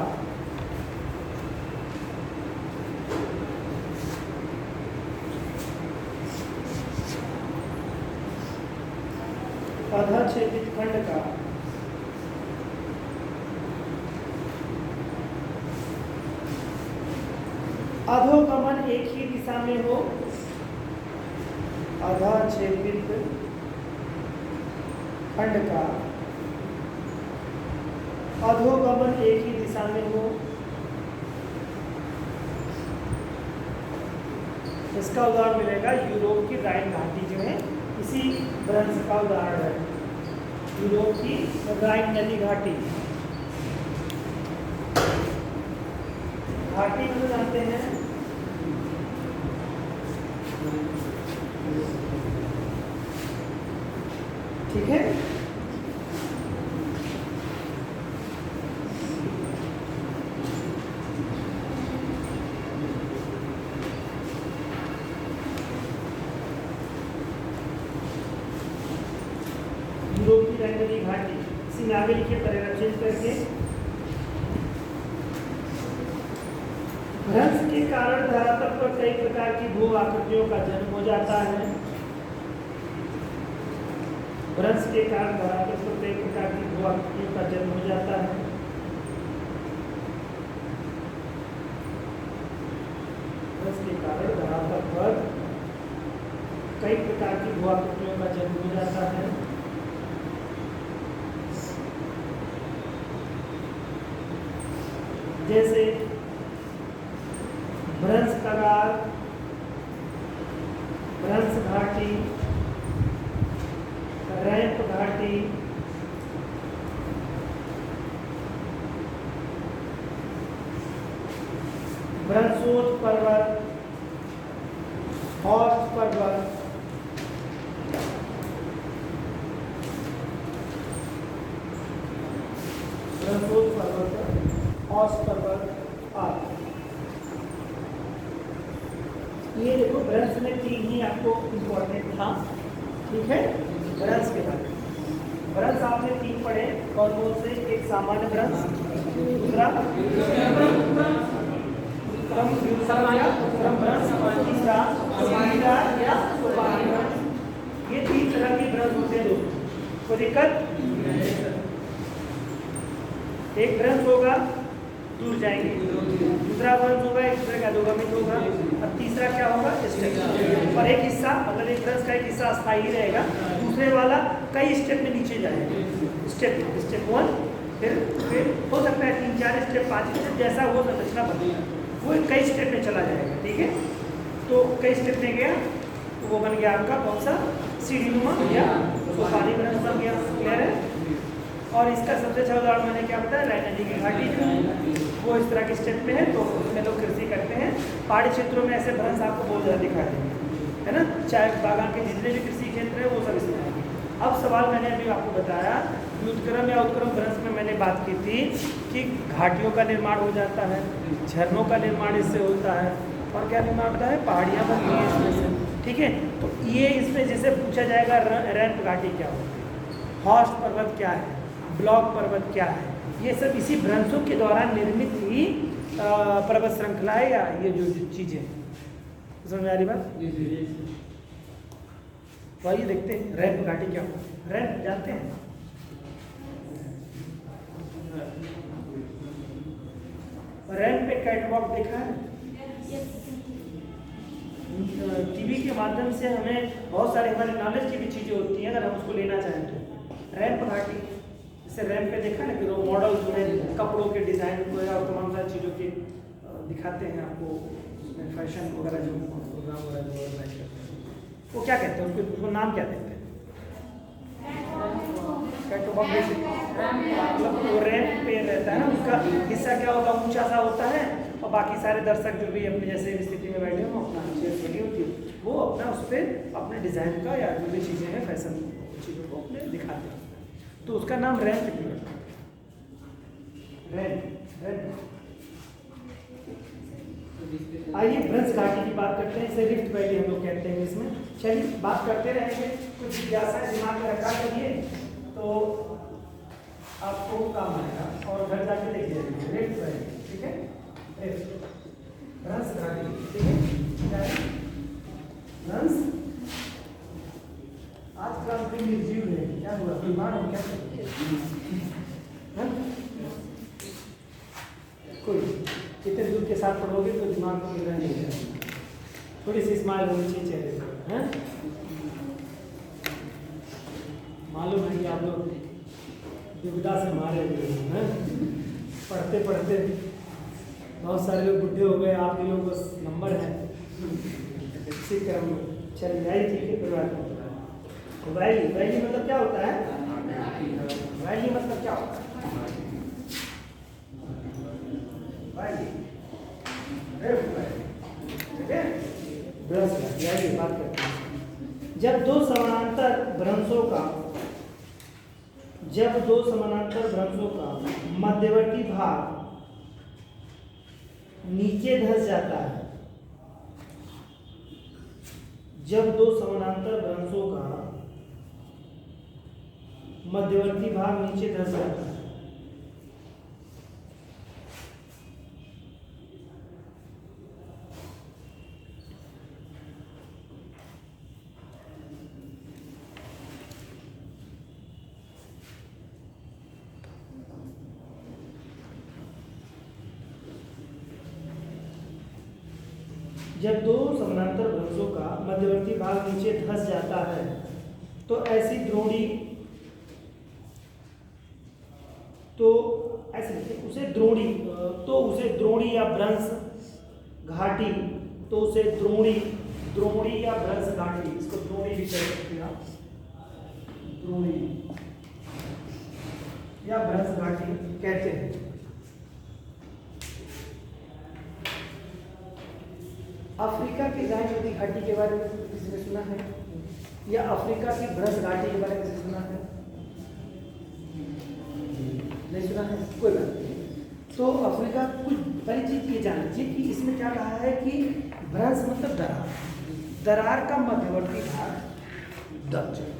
अधक्षेपित खंड का अधोगमन एक ही दिशा में हो। अधक्षेपित खंड का अधोगमन एक ही दिशा में हो। इसका उदाहरण मिलेगा यूरोप की राइन घाटी जो है, इसी भ्रंश का उदाहरण है। यूरोप की राइन नदी घाटी में जानते हैं ठीक है। यूरोप की राइन नदी घाटी, इसी में आगे लिखे परिरक्षित करके भ्रंश के कारण धरातल पर कई प्रकार की भू आकृतियों का जन्म हो जाता है। भ्रंश के कारण धरातल पर कई प्रकार की भू आकृतियों का जन्म हो जाता है। भ्रंश के कारण धरातल पर कई प्रकार की भू आकृतियों का जन्म हो जाता है। जैसे भ्रंश कगार, भ्रंश घाटी, रैंप घाटी, भ्रंशोज पर्वत, हॉर्स पर्वत, भ्रंशोज पर्वत, हॉर्स पर्वत आदि। ये देखो भ्रंश में 3 ही आपको इम्पोर्टेंट था, ठीक है। भ्रंश के बारे में भ्रंश आपने 3 पढ़े, कौन कौन से? एक सामान्य भ्रंश, दूसरा तीसरा या सोपानी भ्रंश। ये 3 तरह के भ्रंश होते हैं दोस्तों। कोई दिक्कत? एक भ्रंश होगा दूर जाएंगे, दूसरा भ्रंश होगा एक दूसरे का अधोगमित होगा, और तीसरा क्या होगा? स्टेप। और एक हिस्सा, मतलब एक भ्रंश का एक हिस्सा अस्थायी रहेगा, दूसरे वाला कई स्टेप में नीचे जाएगा। स्टेप 1, फिर हो सकता है 3, 4 स्टेप, 5 स्टेप, जैसा वो संरचना बनेगा वो कई स्टेप में चला जाएगा, ठीक है। तो कई स्टेप में गया तो वो बन गया आपका कौन सा? सीढ़ीनुमा या सोपानी भ्रंश बन गया। क्लियर है? और इसका सबसे अच्छा उदाहरण मैंने क्या बताया? राइन नदी की घाटी जो है वो इस तरह के स्टेप में है, तो उसमें लोग कृषि करते हैं। पहाड़ी क्षेत्रों में ऐसे भ्रंश आपको बहुत ज़्यादा दिखाई देंगे, है ना। चाहे बागान के जितने भी कृषि क्षेत्र है वो सब इसमें आएंगे। अब सवाल मैंने अभी आपको बताया, व्युत्क्रम या उत्क्रम भ्रंश में मैंने बात की थी कि घाटियों का निर्माण हो जाता है, झरनों का निर्माण इससे होता है, और क्या निर्माण होता है? पहाड़ियाँ बनती हैं इसमें से, ठीक है। तो ये इसमें जैसे पूछा जाएगा रैंप घाटी क्या होती है, हॉर्स पर्वत क्या है, ब्लॉक पर्वत क्या है, ये सब इसी भ्रंशों के द्वारा निर्मित ही पर्वत श्रृंखला है, या ये जो चीज़ें समझ में आ रही बात? तो आइए देखते हैं रैंप घाटी क्या होती है। रैंप जानते हैं? रैंप पे कैटवॉक देखा है? टीवी के माध्यम से हमें बहुत सारे हमारे नॉलेज की भी चीज़ें होती हैं, अगर हम उसको लेना चाहें तो। रैंप घाटी जैसे रैंप पे देखा ना कि वो मॉडल जो है कपड़ों के डिज़ाइन को और तमाम सारी चीज़ों के दिखाते हैं आपको, उसमें फैशन वगैरह जो प्रोग्राम वगैरह जो ऑर्गेनाइज करते हैं, वो क्या कहते हैं? उसको नाम क्या देते हैं? कैटवॉक। मतलब वो रैंप पे रहता है ना, उसका हिस्सा क्या होगा? ऊंचा सा होता है और और बाकी सारे दर्शक जो भी अपनी जैसे स्थिति में बैठे हों, अपना चेयर लगी होती है, वो अपना उस पर अपने डिज़ाइन का या जो भी चीज़ें हैं फैशन चीज़ों को अपने दिखाते हैं। तो उसका नाम रेंट भी है। रेंट। आइए ब्रंश घाटी की बात करते हैं, इसे रिफ्ट वैली हम लोग कहते हैं इसमें। चलिए बात करते रहेंगे, कुछ जिज्ञासा दिमाग में रखा करिए तो आपको काम आएगा और घर जाके देखिए रिफ्ट वैली, ठीक है। ब्रंश घाटी, ठीक है। ब्रंश आज का निर्जीव है, क्या हुआ, बीमार हो क्या? कोई कितने दूर के साथ पढ़ोगे तो दिमाग को मिलना नहीं है। थोड़ी सी स्माइल होनी चाहिए चेहरे पर, हैं? मालूम है कि आप लोग दुविधा से मारे हुए हैं, पढ़ते पढ़ते बहुत सारे लोग बुढ़े हो गए, आप ही लोग बस नंबर है इसी क्रम में। चलिए वैली, ठीक है, कोई बात नहीं। वैली मतलब क्या होता है? वैली मतलब क्या होता है? ठीक है, ब्रंश घाटी बात करते हैं। जब दो समानांतर भ्रंशों का मध्यवर्ती भाग नीचे धंस जाता है, जब दो समानांतर भ्रंशों का मध्यवर्ती भाग नीचे धंस जाता है, जब दो समानांतर भ्रंशों का मध्यवर्ती भाग नीचे धंस जाता है तो ऐसी द्रोणी, तो ऐसे उसे द्रोणी, तो उसे द्रोणी या भ्रंश घाटी, तो उसे द्रोणी या भ्रंश घाटी, इसको द्रोणी भी कह सकते हैं आप, द्रोणी या भ्रंश घाटी कहते हैं। अफ्रीका की गायत्री घाटी के बारे में किसी ने सुना है, या अफ्रीका की भ्रंश घाटी के बारे में किसी सुना है? नहीं सुना है, कोई बात नहीं। तो अफ्रीका कुछ पहली चीज ये जान लीजिए कि इसमें क्या कहा है कि भ्रंश मतलब दरार, दरार का मध्यवर्ती भाग दब जाए,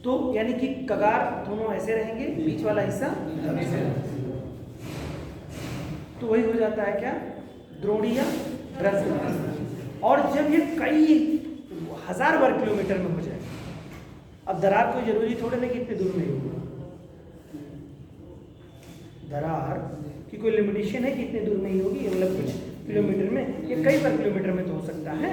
तो यानी कि कगार दोनों ऐसे रहेंगे, बीच वाला हिस्सा दब जाए, तो वही हो जाता है क्या, द्रोणी या भ्रंश। और जब ये कई हजार वर्ग किलोमीटर में हो जाए, अब दरार कोई जरूरी थोड़े ना कि इतने दूर में ही होगा, दरार की कोई लिमिटेशन है कि इतने दूर में ही होगी, मतलब कुछ किलोमीटर में, ये कई वर्ग किलोमीटर में तो हो सकता है।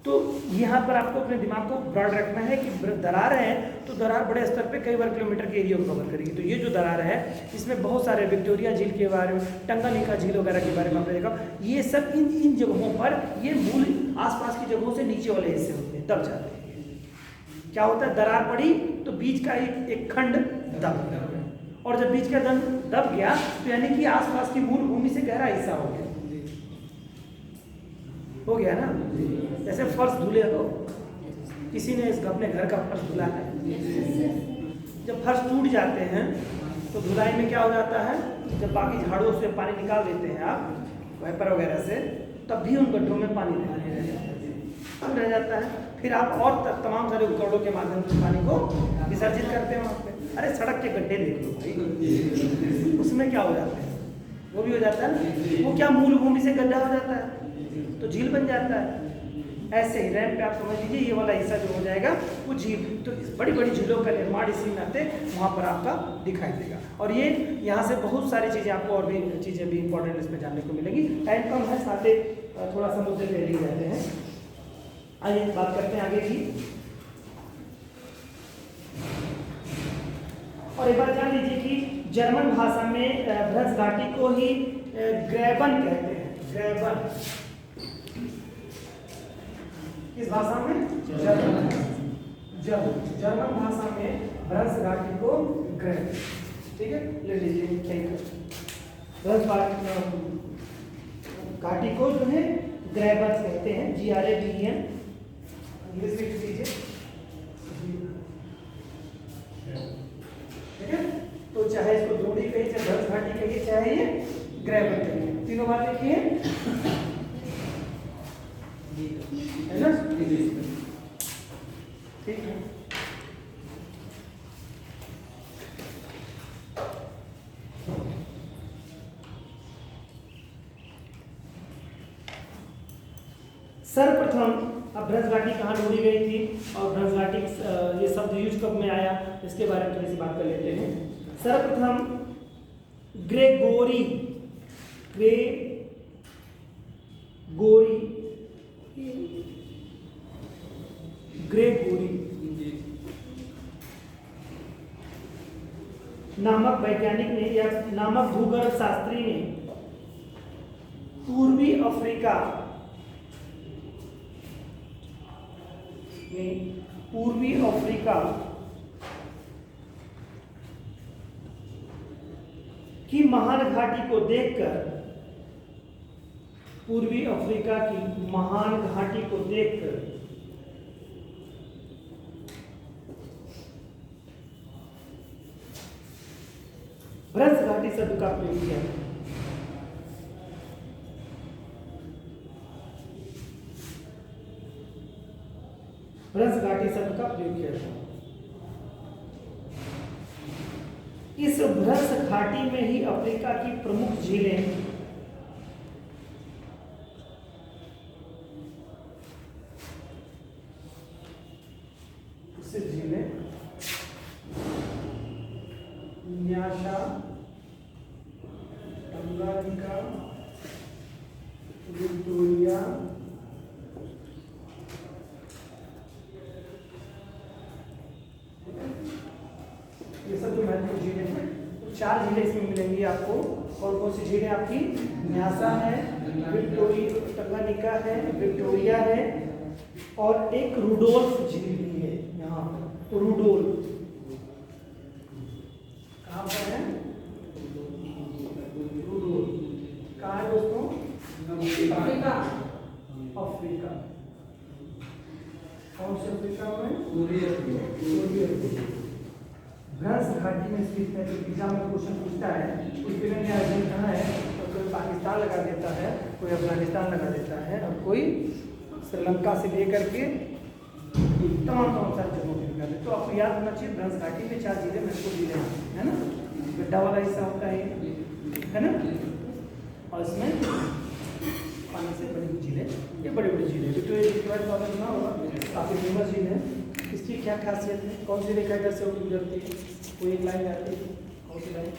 तो यहाँ पर आपको अपने दिमाग को ब्रॉड रखना है कि दरार है तो दरार बड़े स्तर पे कई वर्ग किलोमीटर के एरिया को कवर करेगी। तो ये जो दरार है इसमें बहुत सारे विक्टोरिया झील के बारे में, टंगालिका झील वगैरह के बारे में आपने देखा, ये सब इन जगहों पर ये मूल आसपास की जगहों से नीचे वाले हिस्से होते हैं, दब जाते हैं। क्या होता है, दरार पड़ी तो बीच का एक खंड दब, और जब बीच का दब गया तो यानी कि आसपास की मूल भूमि से गहरा हिस्सा हो गया ना। जैसे फर्श धुले हो, किसी ने अपने घर का फर्श धुला है, जब फर्श टूट जाते हैं तो धुलाई में क्या हो जाता है, जब बाकी झाड़ों से पानी निकाल देते हैं आप वाइपर वगैरह से, तब भी उन गड्ढों में पानी रह जाता है। फिर आप और तमाम सारे उपकरणों के माध्यम से पानी को विसर्जित करते हैं वहाँ पे। अरे सड़क के गड्ढे देख लो भाई, उसमें क्या हो जाता है, वो भी हो जाता है ना, वो क्या मूल भूमि से गड्ढा हो जाता है तो झील बन जाता है। ऐसे ही रैंप पे आप समझ लीजिए ये वाला हिस्सा जो हो जाएगा वो झील, तो बड़ी बड़ी झीलों का निर्माण इसी नाते वहाँ पर आपका दिखाई देगा। और ये यहाँ से बहुत सारी चीज़ें आपको और भी चीज़ें भी इंपॉर्टेंट इसमें जानने को मिलेगी। टाइम कम है, साथ ही थोड़ा सा मुद्दे पे ले जाते हैं। आइए बात करते हैं आगे की। और एक बात जान लीजिए कि जर्मन भाषा में भ्रंश घाटी को ही ग्रेबन कहते हैं। ग्रेबन किस भाषा में? जर्मन भाषा में भ्रंश घाटी को ग्रेबन। ठीक है, ले लीजिए। Thank you. ब्रह्मवाटी घाटी को जो है ग्रैबर्स कहते हैं, GRABEN, इंग्लिश लिख लीजिए। ठीक है, तो चाहे इसको द्रोणी कहिए, चाहे ब्रह्म घाटी कहिए, चाहे ये ग्रैबर कहिए, तीनों बात लिखिए, है ना? ठीक है। सर्वप्रथम अब ब्रह्म घाटी कहाँ ढूंढी गई थी और ब्रह्म घाटी ये शब्द यूज कब में आया, इसके बारे में थोड़ी सी बात कर लेते हैं। सर्वप्रथम ग्रेगोरी नामक वैज्ञानिक ने या नामक भूगर्भ शास्त्री ने पूर्वी अफ्रीका की महान घाटी को देखकर, पूर्वी अफ्रीका की महान घाटी को देखकर ब्रह्म घाटी शब्द का प्रयोग किया। ब्रह्म घाटी शब्द का प्रयोग किया था। इस ब्रह्म घाटी में ही अफ्रीका की प्रमुख झीलें न्यासा, टंगानिका, विक्टोरिया, ये सब जो महत्वपूर्ण झीलें हैं, तो 4 झीलें इसमें मिलेंगी आपको। कौन कौन सी झीलें आपकी? न्यासा है, टंगानिका है, विक्टोरिया है और एक रुडोल्फ झील भी है यहाँ पर। रुडोल्फ कहाँ पर है? रुडोल्फ कहाँ है दोस्तों? अफ्रीका। अफ्रीका कौन से अफ्रीका में? पूर्वी अफ्रीका। ब्रह्म घाटी में स्थित है। तो एग्जाम में क्वेश्चन पूछता है कुछ गिवन या रीजन कहाँ है, तो कोई पाकिस्तान लगा देता है, कोई अफगानिस्तान लगा देता है और कोई श्रीलंका से लेकर के तमाम सारी जगहों पर लगा देते। तो आपको याद होना चाहिए ब्रह्म घाटी में 4 जिले महत्वपूर्ण जिले हैं, है ना? गड्ढा वाला हिस्सा होता है ना? और इसमें पानी से बड़ी हुई झीलें, ये बड़ी बड़ी झीलें। विक्टोरिया झील के बारे में आपने सुना होगा, काफ़ी फेमस झील है। इसकी क्या खासियत है? कौन सी रेखा इधर से होकर गुजरती है? कोई एक लाइन आती है, कौन सी लाइन?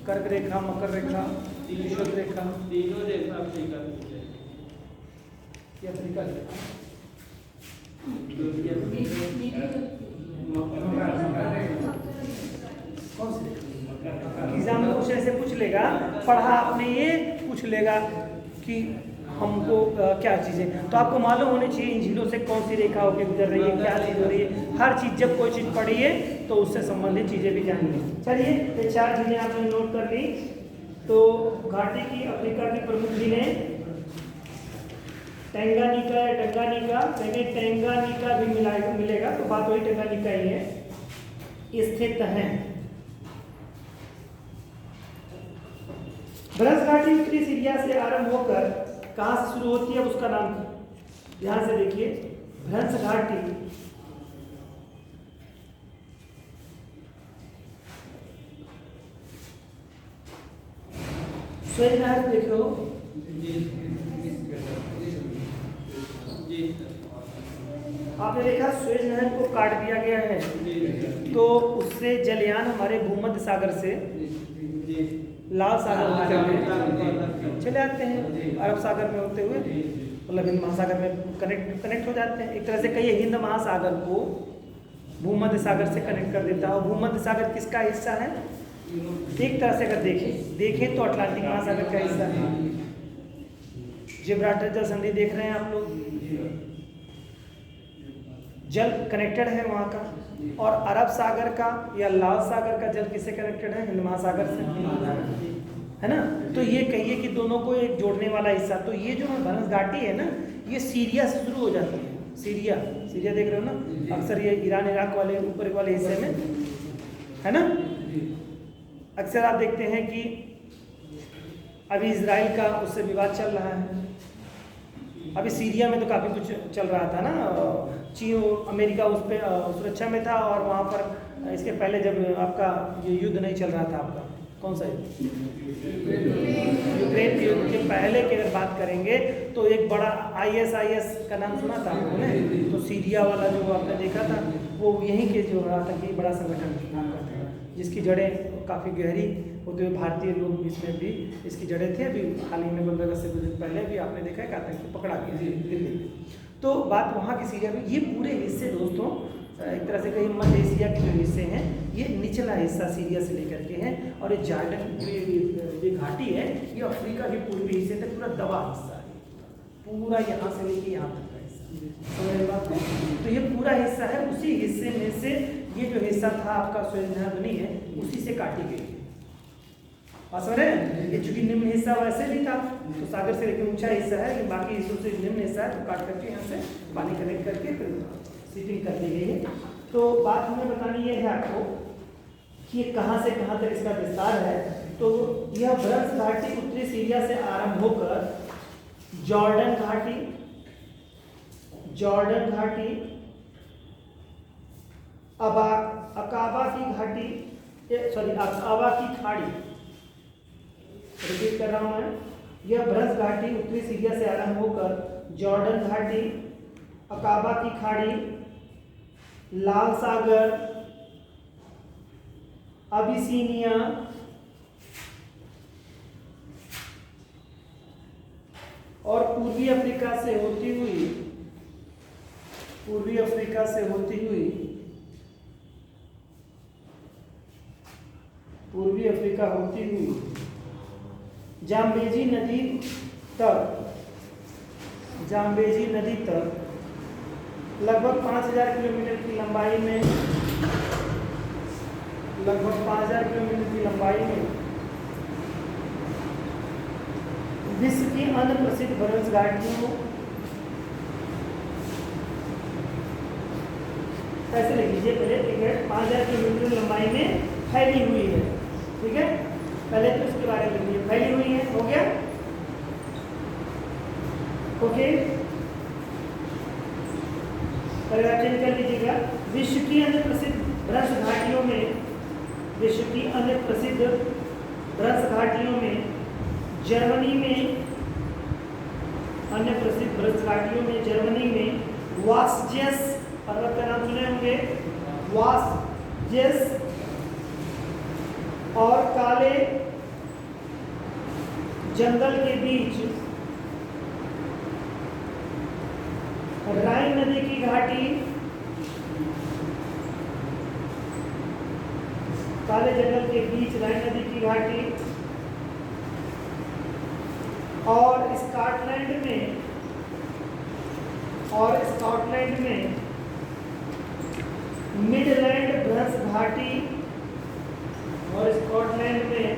कर्क रेखा, मकर रेखा, विषुवत रेखा, तीनों रेखा अफ्रीका की। अफ्रीका कौन सी? एग्जाम में कुछ ऐसे पूछ लेगा, पढ़ा आपने ये पूछ लेगा कि हमको क्या चीज़ें, तो आपको मालूम होनी चाहिए इन झीलों से कौन सी रेखा होकर गुजर रही है, क्या चीज़ हो रही है। हर चीज़, जब कोई चीज़ पढ़िए तो उससे संबंधित चीज़ें भी जानिए। चलिए, ये 4 झीलें आपने नोट कर ली। तो घाटी की अफ्रीका की प्रमुख झीलें टंगानिका या टंगानिका, लेकिन टंगानिका भी मिलेगा तो बात वही टंगानिका ही है, स्थित हैं। ब्रह्म घाटी उत्तरी सीरिया से आरंभ होकर कहाँ से शुरू होती है, उसका नाम ध्यान से देखिए। ब्रह्म घाटी स्वेज नहर देखो, आपने देखा स्वेज नहर को काट दिया गया है, तो उससे जलयान हमारे भूमध्य सागर से लाल सागर चले आते हैं, अरब सागर में होते हुए मतलब हिंद महासागर में कनेक्ट हो जाते हैं। एक तरह से कहिए हिंद महासागर को भूमध्य सागर से कनेक्ट कर देता है। और भूमध्य सागर किसका हिस्सा है? एक तरह से अगर देखें तो अटलांटिक महासागर का हिस्सा है। जिब्राल्टर जल संधि देख रहे हैं आप लोग, जल कनेक्टेड है वहाँ का, और अरब सागर का या लाल सागर का जल किससे कनेक्टेड है? हिंद महासागर से, है ना। तो ये कहिए कि दोनों को एक जोड़ने वाला हिस्सा, तो ये जो भ्रंश घाटी है ना, ये सीरिया से शुरू हो जाती है। सीरिया देख रहे हो ना, अक्सर ये ईरान इराक वाले ऊपर वाले हिस्से में, है ना। अक्सर आप देखते हैं कि अभी इजराइल का उससे विवाद चल रहा है, अभी सीरिया में तो काफ़ी कुछ चल रहा था ना, चीन अमेरिका उस पर सुरक्षा में था, और वहाँ पर इसके पहले जब आपका ये युद्ध नहीं चल रहा था, आपका कौन सा यूक्रेन के युद्ध के पहले की अगर बात करेंगे तो एक बड़ा ISIS का नाम सुना था आपने? तो सीरिया वाला जो आपने देखा था, वो यहीं के जो रहा था कि बड़ा संगठन नाम करता था, जिसकी जड़ें काफ़ी गहरी होते हुए भारतीय लोग इसमें भी इसकी जड़ें थे। अभी हाल ही में 15 अगस्त से कुछ दिन पहले भी आपने देखा है कि आतंकी पकड़ा गया दिल्ली में। तो बात वहाँ की सीरिया में, ये पूरे हिस्से दोस्तों एक तरह से कहीं मध्य एशिया के जो हिस्से हैं, ये निचला हिस्सा सीरिया से लेकर के हैं, और ये जॉर्डन ये घाटी है, ये अफ्रीका के पूर्वी हिस्से तक पूरा दबा हिस्सा है, पूरा यहाँ से लेके यहाँ तक का हिस्सा, समझ बात है। तो ये पूरा हिस्सा है, उसी हिस्से में से ये जो हिस्सा था आपका सुएज नहर बनी है, उसी से काटी गई है। समझ रहे हैं? ये चूंकि निम्न हिस्सा वैसे भी था, तो सागर से लेकर ऊंचा हिस्सा है, लेकिन बाकी हिस्सों से निम्न हिस्सा है, तो काट करके यहाँ से पानी कनेक्ट करके फिर सीटिंग कर दी गई है। तो बात हमें बतानी ये है आपको कि ये कहाँ से कहाँ तक इसका विस्तार है। तो यह भ्रंश घाटी उत्तरी सीरिया से आरंभ होकर जॉर्डन घाटी, अकाबा की खाड़ी, रिपीट कर रहा हूं मैं, यह भ्रंश घाटी उत्तरी सीरिया से आरंभ होकर जॉर्डन घाटी, अकाबा की खाड़ी, लाल सागर, अबिसीनिया, और पूर्वी अफ्रीका से होती हुई जाम्बेजी नदी तक लगभग 5000 किलोमीटर की लंबाई में, विश्व की अन्य प्रसिद्ध भ्रंश घाटियों, ऐसे लिख लीजिए पहले, 5000 किलोमीटर लंबाई में फैली हुई है, ठीक है। पहले तो इसके बारे में लिखिए, फैली हुई है, हो गया, ओके। परिवर्तन कर लीजिएगा। विश्व की अन्य प्रसिद्ध भ्रंश घाटियों में जर्मनी में वासजेस पर्वत का नाम सुने होंगे, वासजेस, और काले जंगल के बीच राइन नदी की घाटी, काले जंगल के बीच राइन नदी की घाटी, और स्कॉटलैंड में मिडलैंड भ्रंश घाटी, और स्कॉटलैंड में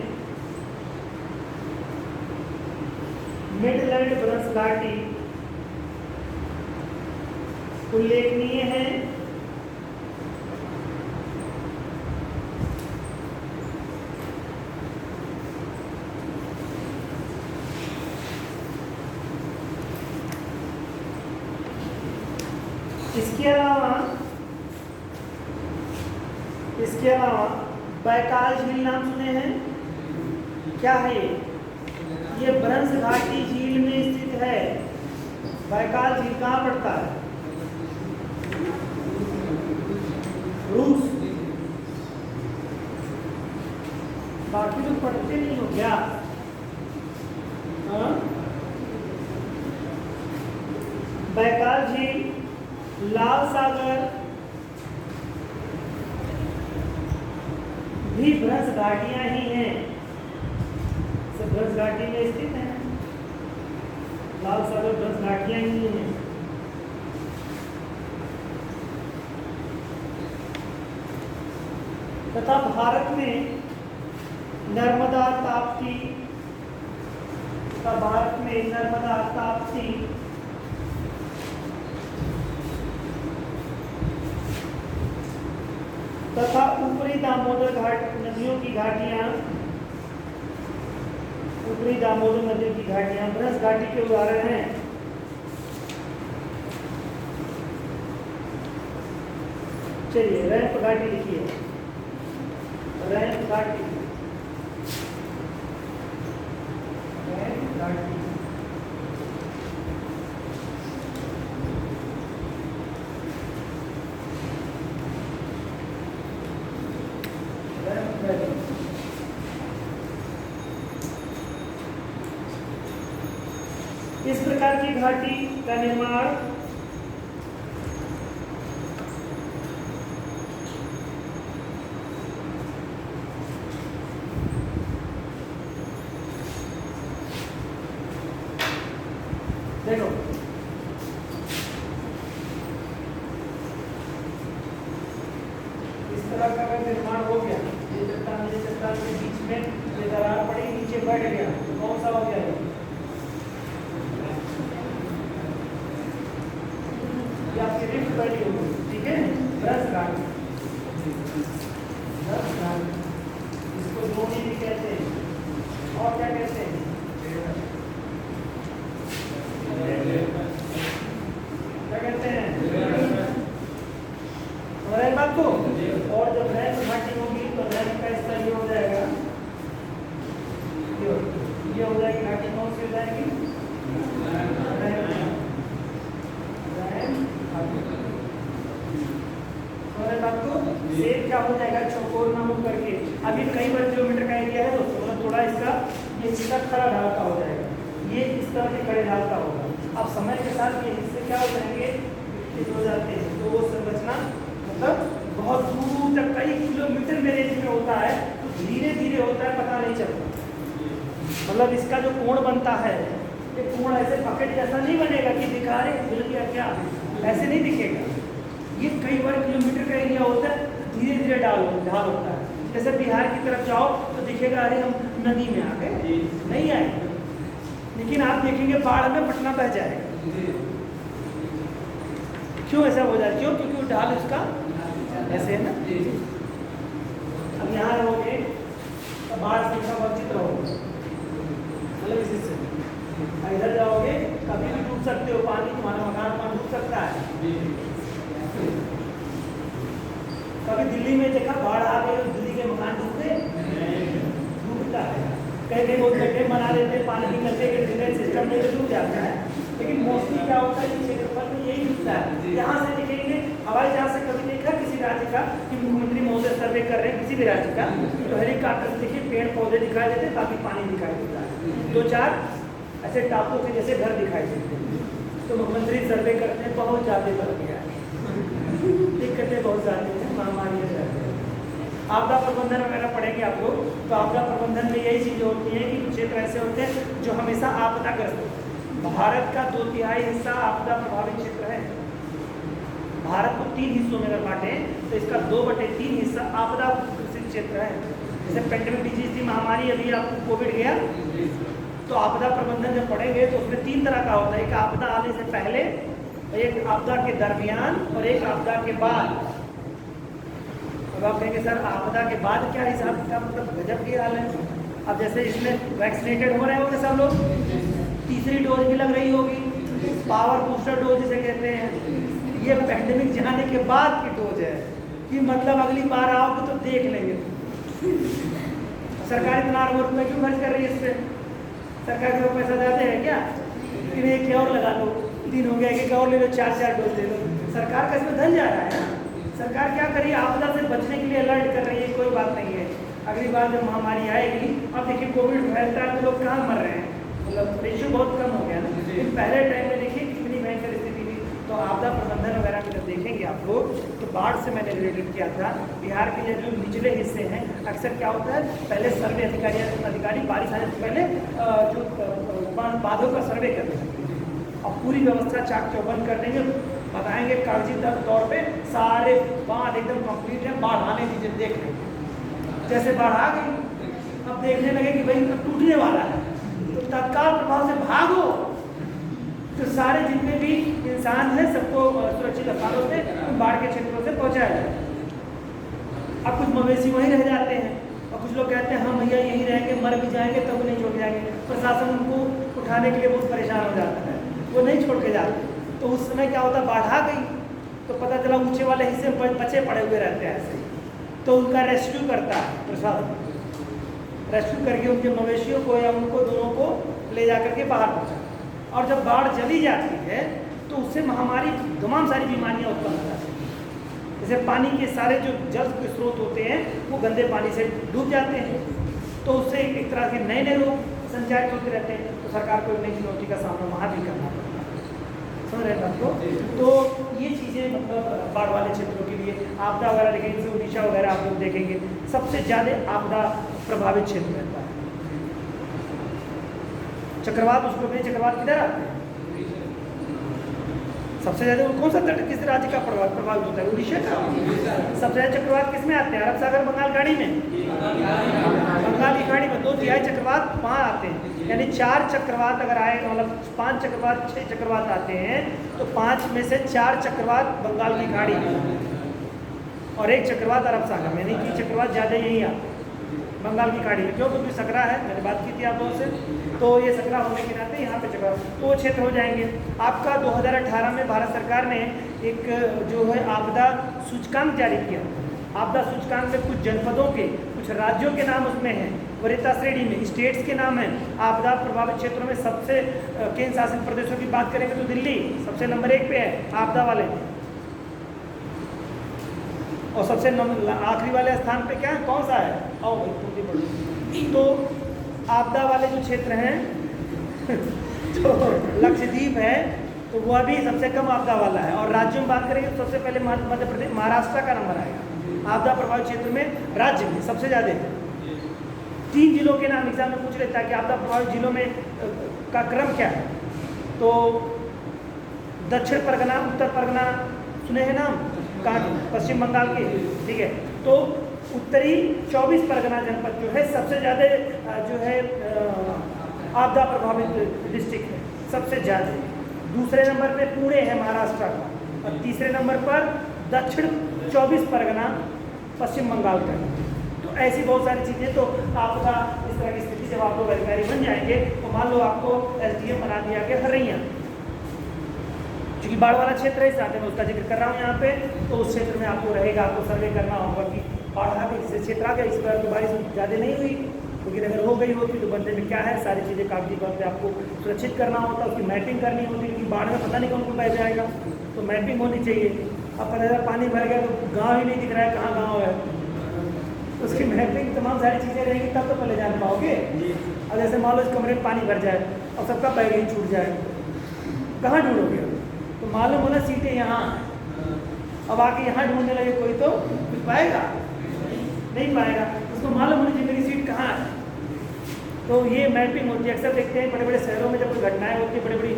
मिडलैंड भ्रंश घाटी उल्लेखनीय है। इसके अलावा बैकाल झील नाम सुने हैं? क्या है ये भ्रंश घाटी झील में स्थित है। बैकाल झील कहाँ पड़ता है? रूस। बाकी तो पढ़ते नहीं हो क्या? बैकाल झील, लाल सागर भी भ्रंश घाटियां ही हैं, सब भ्रंश घाटी में स्थित हैं। लाल सागर भ्रंश घाटियां ही हैं। तथा भारत में नर्मदा ताप्ती तथा ऊपरी दामोदर घाट नदियों की घाटियां ब्रज घाटी के उदाहरण हैं। चलिए रैंप घाटी लिखिए, रैंप घाटी। इस प्रकार की घाटी का निर्माण देखो इस तरह का अगर निर्माण हो गया, ये चट्टान के बीच में ये दरार पड़ी, नीचे बैठ गया, तो कौन सा हो गया ये? आपकी रिफ्ट वैली होगी, ठीक है, ब्रज घाटी। इसको द्रोणी भी कहते हैं, और क्या कहते हैं? क्या कहते हैं? समझ बात को। और जब रैंप घाटी होगी तो रैंप का हिस्सा ये हो जाएगा, ये हो जाएगी घाटी। कौन सी हो जाएगी? क्या हो जाएगा? चौकोर नामक करके। अभी कई बार किलोमीटर का एरिया है दोस्तों, मतलब थोड़ा इसका ये हिस्सा खड़ा ढाल का हो जाएगा, ये इस तरह के खड़े ढाल का होगा। अब समय के साथ ये हिस्से क्या हो जाएंगे? हो जाते हैं। तो वो संरचना मतलब बहुत दूर तक कई किलोमीटर में रेंज में होता है, तो धीरे धीरे होता है, पता नहीं चलता। मतलब इसका जो कोण बनता है, ये कोण ऐसे पकेट जैसा नहीं बनेगा कि दिखा रहे खुल गया क्या, ऐसे नहीं दिखेगा। ये कई बार किलोमीटर का एरिया होता है, धीरे धीरे ढाल होता है। जैसे बिहार की तरफ जाओ तो दिखेगा अरे हम नदी में आ गए, नहीं आएगा। लेकिन आप देखेंगे बाढ़ में पटना बह जाएगा। क्यों ऐसा हो जाए? क्यों? क्योंकि वो ढाल उसका ऐसे है ना। अब यहाँ रहोगे तो बाढ़ से वंचित रहोगे, मतलब इसी से। इधर जाओगे कभी भी डूब सकते हो, पानी तुम्हारा मकान डूब सकता है। कभी दिल्ली में देखा बाढ़ आ गई, दिल्ली के मकान डूबते, डूबता है। कहीं कहीं बहुत गड्ढे बना देते, पानी निकलते के ड्रेनेज सिस्टम में डूब जाता है। लेकिन मोस्टली क्या होता है, इस क्षेत्रफल में यही डूबता है। यहाँ से देखेंगे, हवाई जहाज से कभी देखा किसी राज्य का कि मुख्यमंत्री महोदय सर्वे कर रहे हैं किसी भी राज्य का, तो हेलीकॉप्टर से देखिए पेड़ पौधे दिखाई देते, बाकी पानी दिखाई देता है। 2-4 ऐसे टापू के जैसे घर दिखाई देते हैं। तो मुख्यमंत्री सर्वे करते हैं, बहुत ज़्यादा बढ़ गया, दिक्कतें बहुत ज़्यादा हैं, महामारियाँ ज़्यादा हैं। आपदा प्रबंधन वगैरह पढ़ेंगे आप लोग, तो आपदा प्रबंधन में यही चीज़ें होती हैं कि कुछ क्षेत्र ऐसे होते हैं जो हमेशा आपदाग्रस्त होते हैं। भारत का 2/3 हिस्सा आपदा प्रभावित क्षेत्र है। भारत को 3 हिस्सों में अगर बांटें तो इसका 2/3 हिस्सा आपदा ग्रसित क्षेत्र है। जैसे पेंडेमिक डिजीज थी, महामारी, अभी आपको कोविड गया, तो आपदा प्रबंधन जब पढ़ेंगे तो उसमें 3 तरह का होता है। एक आपदा आने से पहले, एक आपदा के दरमियान और एक आपदा के बाद। अब आप कहेंगे सर आपदा के बाद क्या हिसाब का, मतलब गजब की हाल है। अब जैसे इसमें वैक्सीनेटेड हो रहे होंगे सब लोग, तीसरी डोज भी लग रही होगी, पावर बूस्टर डोज जिसे कहते हैं। ये पैंडेमिक जाने के बाद की डोज है कि मतलब अगली बार आओगे तो देख लेंगे। सरकार इतना अरबों रुपये क्यों खर्च कर रही है इस पर? सरकार के पास पैसा ज़्यादा है क्या? फिर एक और लगा लो, 3 हो गया, एक और ले लो, 4 डोज ले लो। सरकार का इसमें धन जा रहा है ना। सरकार क्या करिए, आपदा से बचने के लिए अलर्ट कर रही है, कोई बात नहीं है। अगली बार जब महामारी आएगी, अब देखिए कोविड फैलता है तो लोग कहाँ मर रहे हैं, मतलब रेशियो बहुत कम हो गया ना। लेकिन पहले टाइम में देखिए कितनी भयंकर स्थिति थी। तो आपदा प्रबंधन वगैरह में जब देखेंगे आप लोग, तो बाढ़ से मैंने रिलेटेड किया था। बिहार के जो निचले हिस्से हैं, अक्सर क्या होता है, पहले सर्वे अधिकारी बारिश आने से पहले जो बांधों का सर्वे कर देंगे और पूरी व्यवस्था चाक चौबंद कर देंगे, बताएंगे कागजी तौर पे सारे बांध एकदम कंप्लीट है, बाढ़ आने दीजिए देख लेंगे। जैसे बाढ़ आ गई, अब देखने लगे कि भाई अब टूटने वाला है, तो तत्काल प्रभाव से भागो। तो सारे जितने भी इंसान हैं सबको सुरक्षित स्थानों से बाढ़ के क्षेत्रों से पहुंचाया जाए। अब कुछ मवेशी वहीं रह जाते हैं और कुछ लोग कहते हैं हम भैया यहीं रहेंगे, मर भी जाएंगे तब नहीं छोड़ जाएंगे। प्रशासन उनको उठाने के लिए बहुत परेशान हो जाता है, वो नहीं छोड़ के जाते। तो उस समय क्या होता, बाढ़ आ गई तो पता चला ऊंचे वाले हिस्से में बच्चे पड़े हुए रहते हैं ऐसे, तो उनका रेस्क्यू करता है प्रशासन। रेस्क्यू करके उनके मवेशियों को या उनको दोनों को ले जा करके बाहर पहुँचा। और जब बाढ़ चली जाती है तो उससे महामारी तमाम सारी बीमारियाँ उत्पन्न हो जाती हैं। जैसे पानी के सारे जो जल के स्रोत होते हैं वो गंदे पानी से डूब जाते हैं, तो उससे एक तरह के नए नए रोग संचारित होते रहते हैं। तो सरकार को नई चुनौती का सामना वहाँ भी करना पड़ता है। समझ रहे बात को? तो ये चीज़ें मतलब बाढ़ वाले क्षेत्रों के लिए आपदा वगैरह देखेंगे, जैसे उड़ीसा वगैरह आप लोग देखेंगे सबसे ज़्यादा आपदा प्रभावित क्षेत्र रहता है। चक्रवात उसको भी, चक्रवात किधर आते हैं सबसे ज़्यादा? कौन सा तट किस राज्य का प्रभावित होता है? उड़ीसा का। सबसे ज़्यादा चक्रवात किस में आते हैं? अरब सागर बंगाल खाड़ी में। बंगाल की खाड़ी में 2/3 चक्रवात वहाँ आते हैं। यानी 4 चक्रवात अगर आए, मतलब 5 चक्रवात 6 चक्रवात आते हैं तो 5 में से 4 चक्रवात बंगाल की खाड़ी में और 1 चक्रवात अरब सागर में। यानी कि चक्रवात ज़्यादा यही आते हैं बंगाल की खाड़ी में। क्यों? क्योंकि सकरा है, मैंने बात की थी आप लोगों से, तो ये सकरा होने के नाते यहाँ पे चक्रवात तो क्षेत्र हो जाएंगे। आपका 2018 में भारत सरकार ने एक जो है आपदा सूचकांक जारी किया। आपदा सूचकांक में कुछ जनपदों के, कुछ राज्यों के नाम उसमें हैं, वरीयता श्रेणी में स्टेट्स के नाम हैं। आपदा प्रभावित क्षेत्रों में सबसे केंद्र शासित प्रदेशों की बात करेंगे तो दिल्ली सबसे नंबर 1 पे है आपदा वाले, और सबसे आखिरी वाले स्थान पे क्या है, कौन सा है? आओ भाई, तो आपदा वाले जो क्षेत्र हैं तो लक्षद्वीप है तो वह भी सबसे कम आपदा वाला है। और राज्यों में बात करेंगे तो सबसे पहले मध्य प्रदेश, महाराष्ट्र का नंबर आएगा आपदा प्रभावित क्षेत्र में। राज्य में सबसे ज़्यादा 3 जिलों के नाम एग्जाम में पूछ लेता है कि आपदा प्रभावित जिलों में का क्रम क्या है। तो दक्षिण परगना, उत्तर परगना सुने हैं नाम? कहाँ के? पश्चिम बंगाल के, ठीक है। तो उत्तरी 24 परगना जनपद जो है सबसे ज़्यादा जो है आपदा प्रभावित डिस्ट्रिक्ट है सबसे ज़्यादा। दूसरे नंबर पे पुणे है महाराष्ट्र का, और तीसरे नंबर पर दक्षिण 24 परगना पश्चिम बंगाल का। तो ऐसी बहुत सारी चीज़ें, तो आपका इस तरह की स्थिति जब आप लोग अधिकारी बन जाएंगे तो मान लो आपको SDM बना दिया गया हरैया, क्योंकि बाढ़ वाला क्षेत्र है इस नाते मैं उसका जिक्र कर रहा हूँ यहाँ पे। तो उस क्षेत्र में आपको रहेगा, आपको सर्वे करना होगा कि बाढ़ आ गई, जिस क्षेत्र आ गया इस बार तो बारिश ज़्यादा नहीं हुई, लेकिन अगर हो गई होती तो बंदे में क्या है, सारी चीज़ें कागजी तौर पे आपको सुरक्षित करना होता है, उसकी मैपिंग करनी होती है, क्योंकि बाढ़ में पता नहीं कौन कौन बह जाएगा, तो मैपिंग होनी चाहिए। अब पता चला पानी भर गया तो गाँव ही नहीं दिख रहा है कहाँ गाँव है, उसकी मैपिंग तमाम सारी चीज़ें रहेंगी तब तो पहले जान पाओगे। अब जैसे मान लो इस कमरे में पानी भर जाए और सबका बैग ही छूट जाए, कहाँ ढूंढोगे? तो मालूम होना सीटें यहाँ, अब आके यहाँ ढूंढने लगे कोई तो कुछ पाएगा नहीं पाएगा, उसको मालूम होनी चाहिए मेरी सीट कहाँ है। तो ये मैपिंग होती है। अक्सर देखते हैं बड़े बड़े शहरों में जब कोई घटनाएं होती है, बड़ी बड़ी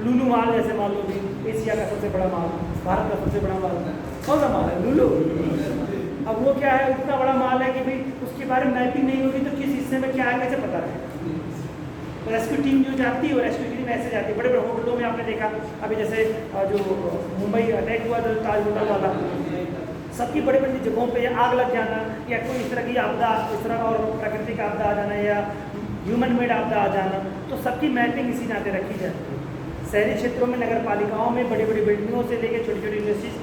लुलू माल जैसे मान लो भी, एशिया का सबसे बड़ा माल, भारत का सबसे बड़ा माल कौन सा माल है? लुलू। अब वो क्या है, उतना बड़ा माल है कि भाई उसके बारे में मैपिंग नहीं होगी तो किस हिस्से में क्या है कैसे पता है। रेस्क्यू टीम जो जाती है वो रेस्क्यू टीम ऐसे जाती है। बड़े बड़े होटलों में आपने देखा अभी जैसे जो मुंबई अटैक हुआ था ताज होटल वाला, सबकी बड़ी बड़ी जगहों पे आग लग जाना या कोई इस तरह की आपदा, इस तरह और प्राकृतिक आपदा आ जाना या ह्यूमन मेड आपदा आ जाना, तो सबकी मैपिंग इसी नाते रखी जाती है। शहरी क्षेत्रों में नगर पालिकाओं में बड़ी बड़ी बिल्डिंगों से लेकर छोटी छोटी इंडस्ट्रीज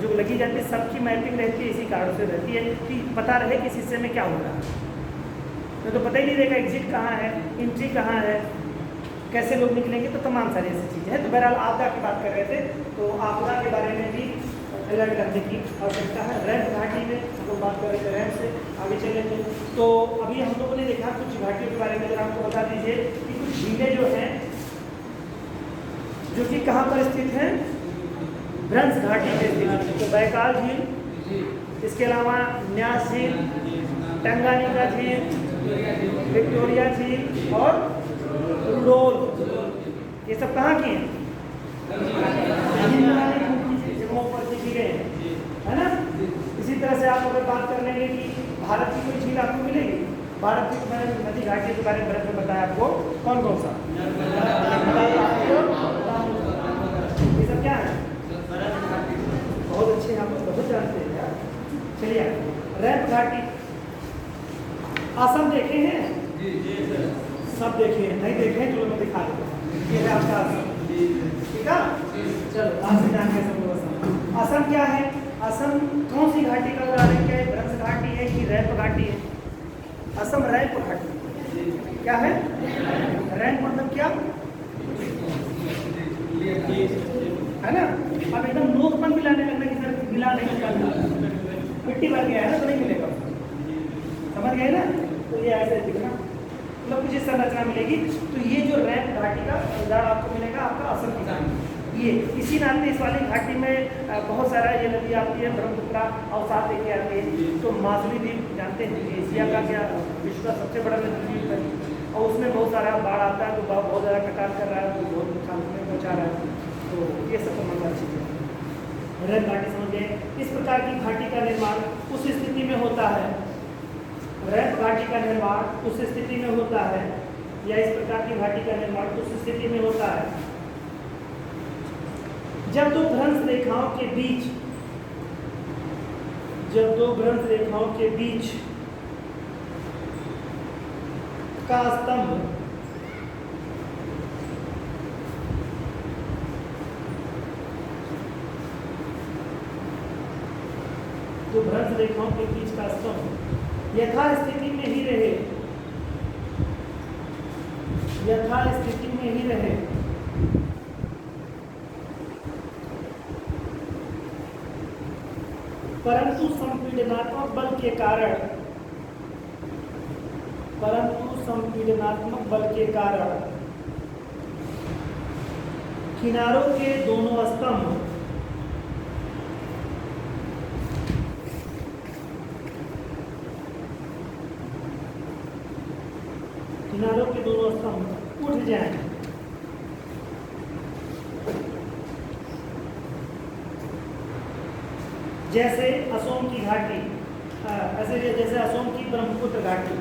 जो लगी जाती है, सबकी मैपिंग रहती है, इसी कारण से रहती है कि पता रहे किस हिस्से में क्या हो रहा है। तो पता ही नहीं रहेगा एग्जिट कहाँ है, एंट्री कहाँ है, कैसे लोग निकलेंगे, तो तमाम सारी ऐसी चीज़ें हैं। तो बहरहाल आपदा की बात कर रहे थे, तो आपदा के बारे में भी अलर्ट करने की आवश्यकता है। रैंप घाटी में हम लोग बात कर रहे थे, रैंप से आगे चलेंगे। तो अभी हम लोगों ने देखा कुछ घाटियों के बारे में, जरा आपको बता दीजिए कि कुछ झीलें जो हैं जो कि कहाँ पर स्थित हैं, भ्रंश घाटी में स्थित है। तो बैकाल झील, इसके अलावा न्यास झील, टंगानिका झील, विक्टोरिया झील और रुडोल, ये सब कहाँ की हैं? जगहों पर की गए हैं, है ना। इसी तरह से आप अगर बात कर लेंगे कि भारत की कोई झील आपको मिलेगी? भारत की मैंने नदी घाटी के बारे में ब्रज में बताया आपको, कौन कौन सा? ये सब क्या है? बहुत अच्छे, आप लोग बहुत जानते हैं यार। चलिए, रैप घाटी असम देखे हैं? सब देखे हैं? नहीं देखे हैं? चलो मैं दिखा देता हूँ। ये है आपका असम, ठीक है? चलो आज से जान गए सब लोग असम। असम क्या है? असम कौन सी घाटी का उदाहरण? क्या है? भ्रंश घाटी है कि रैप घाटी है? असम रैप घाटी। क्या है? रैप मतलब क्या है ना? अब एकदम नोकपन मिलाने लगना कि सर मिला नहीं निकलता, मिट्टी भर गया है ना तो नहीं मिलेगा, समझ गए ना? तो ये ऐसे दिखना मतलब कुछ इस संरचना मिलेगी। तो ये जो रैप घाटी का उदाहरण आपको मिलेगा आपका असम की घाटी। ये इसी नाम से इस वाली घाटी में बहुत सारा ये नदी आती है, ब्रह्मपुत्रा और साथ लेके आती है। तो माजुली द्वीप जानते हैं, एशिया का क्या विश्व का सबसे बड़ा नदी द्वीप है, और उसमें बहुत सारा बाढ़ आता है, तो बहुत ज़्यादा कटान कर रहा है, तो बहुत नुकसान उसमें पहुँचा रहा है। तो ये सब तो मजा चीज़ है। रैप घाटी समझ गए? इस प्रकार की घाटी का निर्माण उस स्थिति में होता है, रैप घाटी का निर्माण उस स्थिति में होता है, या इस प्रकार की घाटी का निर्माण उस स्थिति में होता है जब दो भ्रंश रेखाओं के बीच, जब दो भ्रंश रेखाओं के बीच का स्तंभ दो भ्रंश रेखाओं के बीच का स्तंभ यथास्थिति में ही रहे, यथास्थिति में ही रहे, परंतु संपीड़नात्मक बल के कारण, परंतु संपीड़नात्मक बल के कारण किनारों के दोनों स्तंभ किनारों के दोनों स्तंभ उठ जाएं। जैसे असोम की घाटी, ऐसे जैसे असोम की ब्रह्मपुत्र घाटी।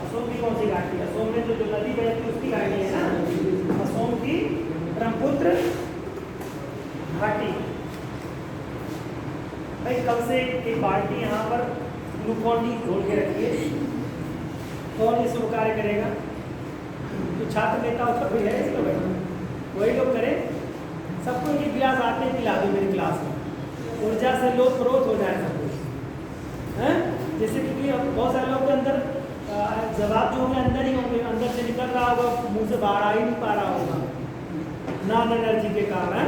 असोम की कौन सी घाटी? असोम में जो नदी बहती है उसकी घाटी है ना, असोम की ब्रह्मपुत्र घाटी। भाई कल से एक बाल्टी यहाँ पर ग्लूकॉन डी घोल के रखिए, कौन इस कार्य करेगा? तो छात्र नेता होता कोई है इसका भाई, वही लोग करे। सबको एक गिलास आते पिला दो मेरी क्लास में, ऊर्जा से लोग प्रोत हो जाए सब कुछ है। जैसे कि बहुत सारे लोग के अंदर जवाब जो होंगे अंदर ही होंगे, अंदर से निकल रहा होगा, मुंह से बाहर आ ही नहीं पा रहा होगा नॉन एनर्जी के कारण।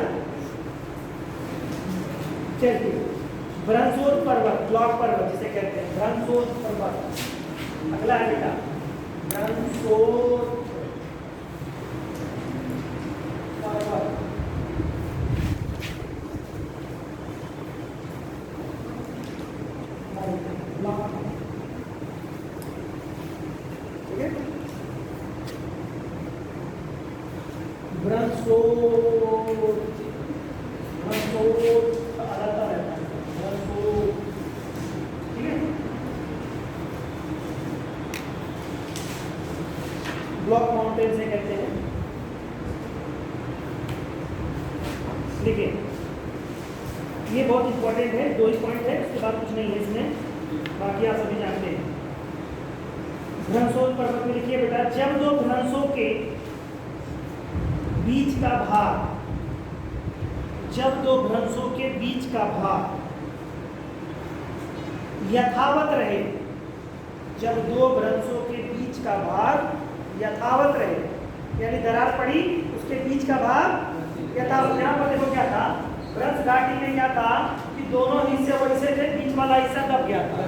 चलिए, ब्रह्मसोद पर्वत, ब्लॉक पर्वत जिसे कहते हैं, ब्रह्मसोद पर्वत अगला है बेटा, ब्रह्मसोद पर्वत। ठीक है, ब्रह्मसोद अलग रहता है, ब्रह्मसोद। ठीक है, ब्लॉक माउंटेन से कहते हैं। देखिए ये बहुत इंपॉर्टेंट है, 2 ही पॉइंट है, उसके बाद कुछ नहीं है इसमें, बाकी आप सभी जानते हैं। ब्रह्मसोद पर्वत में लिखिए बेटा, जब दो भ्रंशों के बीच का भाग, जब दो भ्रंशों के बीच का भाग यथावत रहे, जब दो भ्रंशों के बीच का भाग यथावत रहे, यानी दरार पड़ी उसके बीच का भाग यथावत। यहाँ पर देखो क्या था, भ्रंश घाटी में क्या था कि दोनों हिस्से वैसे थे, बीच वाला हिस्सा दब गया था।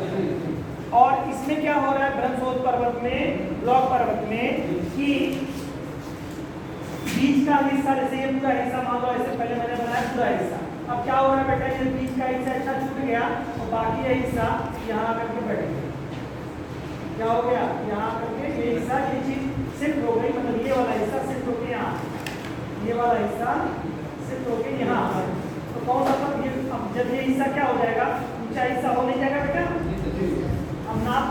और इसमें क्या हो रहा है ब्रह्मसोद पर्वत में, ब्लॉक पर्वत में, कि बीच का हिस्सा, जैसे ये पूरा हिस्सा मान लो, ऐसे पहले मैंने बनाया पूरा हिस्सा, अब क्या हो रहा है बेटा, ये बीच का हिस्सा अच्छा छूट गया और बाकी ये हिस्सा यहाँ आकर के बैठ गया। क्या हो गया, यहाँ आकर के ये हिस्सा, ये चीज शिफ्ट हो गई, मतलब ये वाला हिस्सा शिफ्ट हो गया यहाँ, ये वाला हिस्सा शिफ्ट हो गया यहाँ। तो कौन सा, ये अब जब ये हिस्सा क्या हो जाएगा, ऊंचा हिस्सा हो नहीं जाएगा बेटा। अब नाप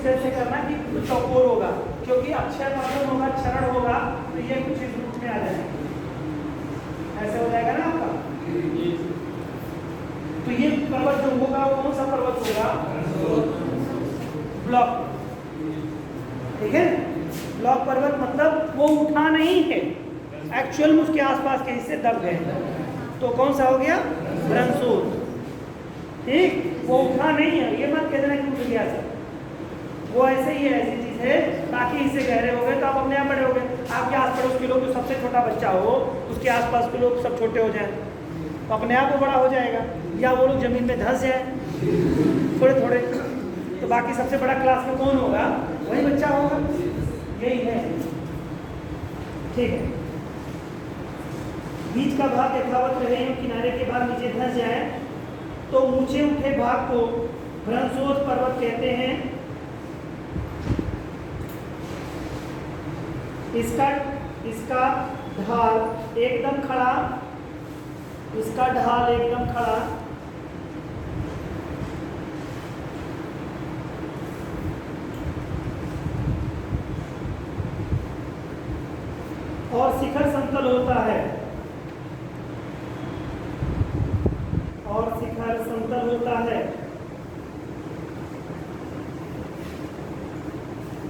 तरह से करना कि चौकोर होगा, क्योंकि अक्षर वर्णन होगा, क्षरण होगा, तो ये कुछ इस रूप में आ जाएगा, ऐसे हो जाएगा ना आपका। तो ये पर्वत जो होगा वो कौन सा पर्वत होगा? ब्लॉक, ठीक है। ब्लॉक पर्वत मतलब वो उठा नहीं है, एक्चुअल में उसके आसपास के हिस्से दब गए, तो कौन सा हो गया? ब्रह्मसूत्र, ठीक। वो उठा नहीं है, ये मत कह देना कि उठ गया सर, वो ऐसे ही है, ऐसी चीज है, ताकि इससे गहरे हो गए तो आप अपने आप बड़े हो गए। आपके आस पड़ोस के लोग, जो सबसे छोटा बच्चा हो उसके आसपास के लोग सब छोटे हो जाए तो अपने आप वो बड़ा हो जाएगा, या वो लोग जमीन में धंस जाए थोड़े थोड़े, तो बाकी सबसे बड़ा क्लास में कौन होगा? वही बच्चा होगा, यही है, ठीक है। बीच का भाग यथावत रहे, किनारे के भाग नीचे धंस जाए, तो ऊंचे उठे भाग को ब्रह्मसूत्र पर्वत कहते हैं। इसका ढाल एकदम खड़ा, इसका ढाल एकदम खड़ा, और शिखर समतल होता है, और शिखर समतल होता है,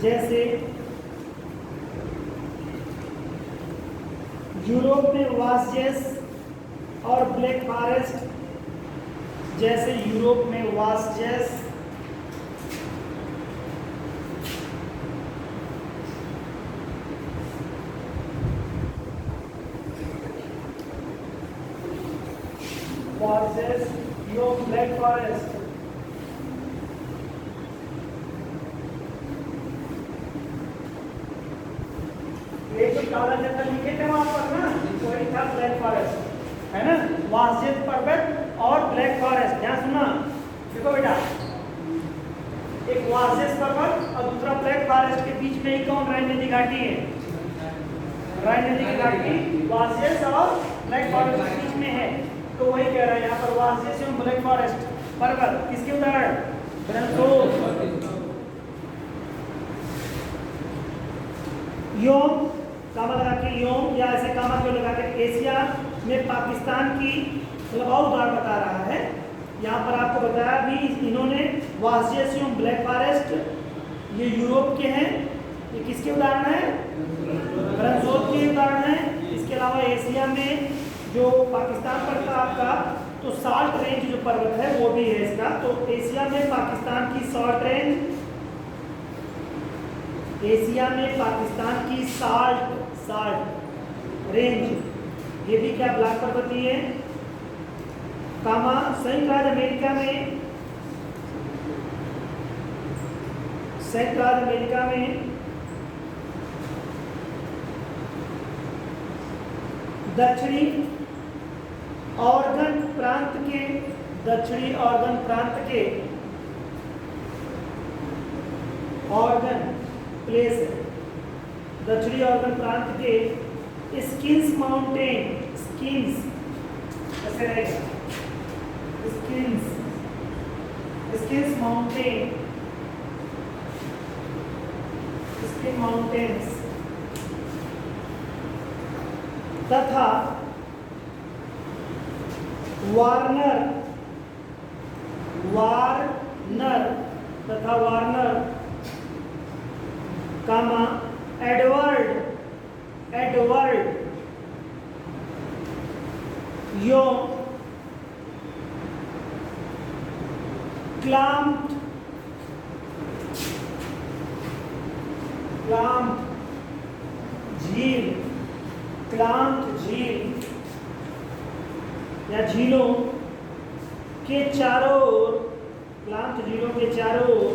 जैसे यूरोप में वासजेस और ब्लैक फॉरेस्ट, जैसे यूरोप में वासजेस यो ब्लैक फॉरेस्ट, एक जो काला जंगल लिखे थे वहां पर ना, वही था ब्लैक फॉरेस्ट, है ना। वासजेस पर्वत और ब्लैक फॉरेस्ट, ध्यान सुनना, देखो बेटा, एक वासजेस पर्वत और दूसरा ब्लैक फॉरेस्ट के बीच में ही कौन? राइन नदी घाटी है, राइन नदी की घाटी वासजेस और ब्लैक फॉरेस्ट के बीच में है, तो वही कह रहा है यहाँ पर वासजेस और ब्लैक फॉरेस्ट पर्वत किसके उदाहरण? ब्रह्मसूत्र। योम कामा लगा के, योम या ऐसे कामा क्यों लगा के? एशिया में पाकिस्तान की मतलब और उदाहरण बता रहा है। यहाँ पर आपको बताया भी इन्होंने वासजेसियम ब्लैक फॉरेस्ट, ये यूरोप के हैं, ये किसके उदाहरण है? ब्रह्मसूत्र के उदाहरण है। इसके अलावा एशिया में जो पाकिस्तान पड़ता आपका, तो साल्ट रेंज जो पर्वत है वो भी है इसका। तो एशिया में पाकिस्तान की साल्ट रेंज, एशिया में पाकिस्तान की साल्ट रेंज, ये भी क्या ब्लैक पर्वतीय है। कामा संयुक्त राज्य अमेरिका में, संयुक्त राज्य अमेरिका में दक्षिणी ऑर्गन प्रांत के, दक्षिणी ऑर्गन प्रांत के, ऑर्गन प्लेस है, दक्षिणी ऑर्गन प्रांत के स्किन्स माउंटेन, स्किन्स ऐसे रहेगा, skins, skins mountain, skin mountains तथा वार्नर, वार्नर तथा वार्नर कामा एडवर्ड, एडवर्ड यो क्लाम्प्ड, क्लाम्प्ड झील, क्लाम्प्ड झील या झीलों के चारों ओर, क्लाम्प्ड झीलों के चारों ओर,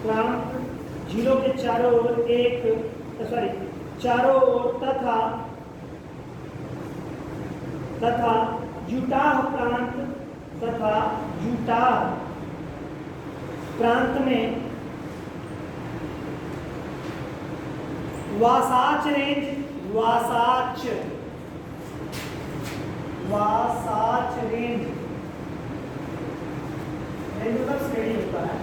क्लाम्प्ड झीलों के चारों ओर एक, सॉरी चारों ओर तथा, तथा यूटाह प्रांत, तथा यूटाह प्रांत में वासाच रेंज, वासाच, वासाच रेंज, रेंज मतलब श्रेणी होता है,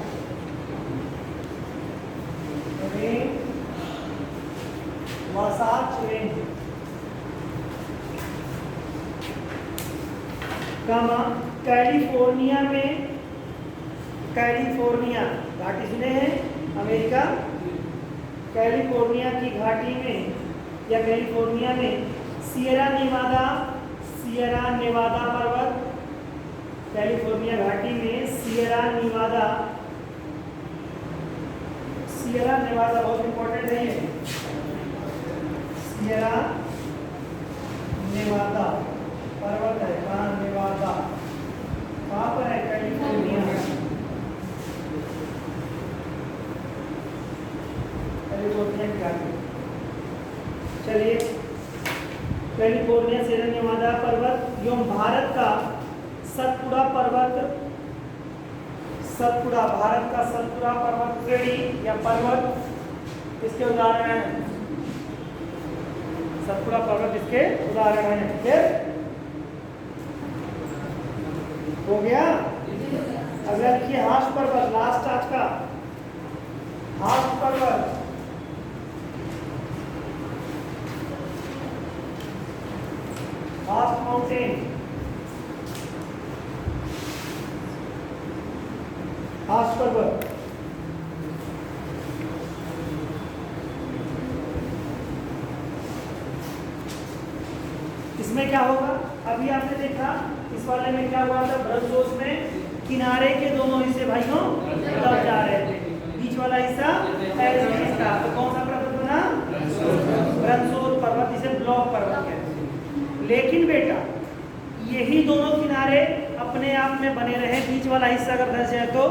रेंज वासाच रेंज कमा कैलिफोर्निया में, कैलिफोर्निया घाटी सुने हैं अमेरिका, कैलिफोर्निया की घाटी में या कैलिफोर्निया में सियरा नेवादा, सियरा नेवादा पर्वत, कैलिफोर्निया घाटी में सियरा नेवादा, सियरा नेवादा बहुत इंपॉर्टेंट है ये, सियरा नेवादा पर्वत है, कहाँ नेवादा, कहाँ पर है, कैलिफोर्निया, कैलिफोर्निया की घाटी। चलिए कैलिफोर्निया सियरा नेवादा पर्वत एवं भारत का सतपुड़ा पर्वत, सतपुड़ा भारत का सतपुड़ा पर्वत श्रेणी या पर्वत इसके उदाहरण हैं, सतपुड़ा पर्वत इसके उदाहरण हैं। ठीक है, हो गया। अगला लिखिए हास पर्वत, लास्ट आज का हास पर्वत, हास माउंटेन, हास पर्वत। इसमें क्या होगा, अभी आपने देखा इस वाले में क्या हुआ था, ब्रह्मोस में किनारे के दोनों हिस्से भाइयों दब जा रहे थे, बीच वाला हिस्सा ऐसे था, तो कौन सा पर्वत बना, ब्रह्मोस पर्वत, इसे ब्लॉक पर्वत कहते हैं। लेकिन बेटा यही दोनों किनारे अपने आप में बने रहे, बीच वाला हिस्सा अगर धंस जाए तो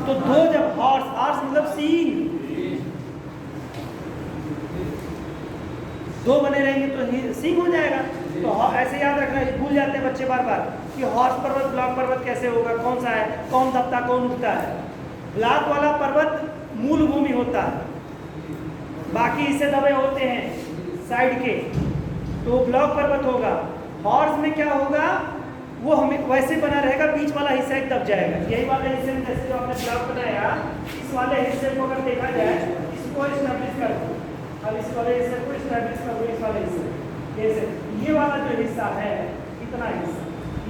दो जब हॉर्स, हॉर्स मतलब सींग, दो बने रहेंगे तो सिंह हो जाएगा। तो ऐसे याद रखना, भूल जाते हैं बच्चे बार बार कि हॉर्स पर्वत ब्लॉक पर्वत कैसे होगा, कौन सा है, कौन दबता कौन उठता है। ब्लॉक वाला पर्वत मूल भूमि होता है, बाकी इससे दबे होते हैं साइड के, तो ब्लॉक पर्वत होगा। हॉर्स में क्या होगा, वो हमें वैसे बना रहेगा, बीच वाला हिस्सा एक दब जाएगा। यही वाले हिस्से में जैसे जो आपने ब्लॉक बनाया, इस वाले हिस्से को अगर देखा जाए, इसको स्टैब्लिश कर दो, अब इस वाले हिस्से को स्टैब्लिश कर दो, इस वाले हिस्से जैसे ये वाला जो हिस्सा है, इतना हिस्सा,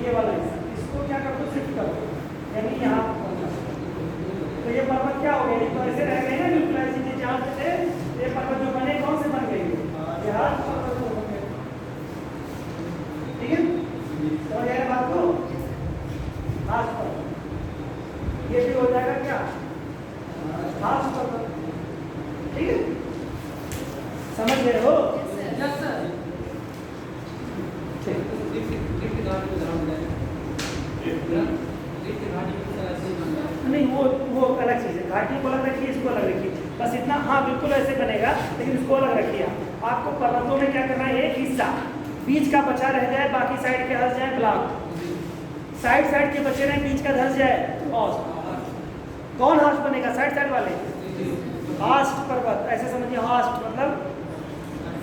ये वाला हिस्सा, इसको क्या कर दो, शिफ्ट कर दो, यानी यहाँ तो ये पर्वत क्या हो गया, तो ऐसे रह गए ना बिल्कुल ऐसी चीज, जहाँ से ये पर्वत जो बने कौन से बन गए, बिहार पर्वत बन गए। ठीक है, समझ आया बात को, हाथ पर्वत ये भी हो जाएगा क्या, हाथ पर्वत। ठीक है, समझ गए हो? नहीं वो अलग चीज़ है, घाटी को अलग रखिए, इसको अलग रखिए, बस इतना। हाँ बिल्कुल ऐसे बनेगा, लेकिन इसको अलग रखिए। आपको पर्वतों में क्या करना है, एक हिस्सा बीच का बचा रह जाए, बाकी साइड के धंस जाए ब्लॉक, साइड साइड के बचे रहे, बीच का धंस जाए हॉस्ट। कौन हॉस्ट बनेगा, साइड साइड वाले, हास्ट पर्वत, ऐसे समझिए। हास्ट मतलब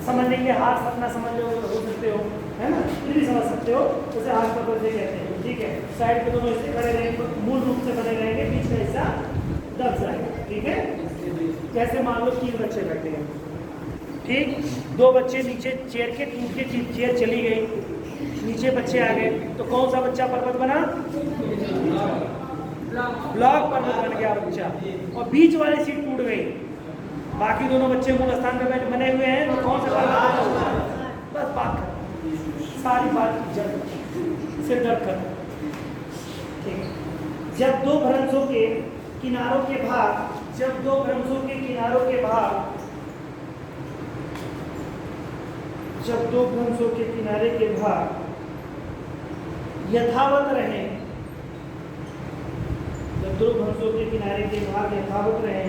समझने के लिए हाथ अपना समझ लो, हो सकते हो, है ना, ये भी समझ सकते हो, उसे हाथ पर्वत कहते हैं। ठीक है, साइड पे दोनों हिस्से खड़े रहेंगे, मूल रूप से बने रहेंगे, बीच का हिस्सा दब जाएगा। ठीक है, जैसे मान लो 3 बच्चे बैठे हैं, ठीक, 2 बच्चे नीचे चेयर के टूट के चेयर चली गई, नीचे बच्चे आ गए, तो कौन सा बच्चा पर्वत बना, ब्लॉक पर्वत बन गया बच्चा, और बीच वाली सीट टूट गई, बाकी दोनों बच्चे मूल स्थान पे बने हुए हैं, तो कौन सा पर्वत, बस बात खत्म, सारी बात जड़ सिर दर्द खत्म। ठीक है, जब 2 भ्रंशों के किनारों के भाग, जब 2 भ्रंशों के किनारों के भाग, जब 2 भ्रंशों के किनारे के भाग यथावत रहे, जब 2 भ्रंशों के किनारे के भाग यथावत रहे,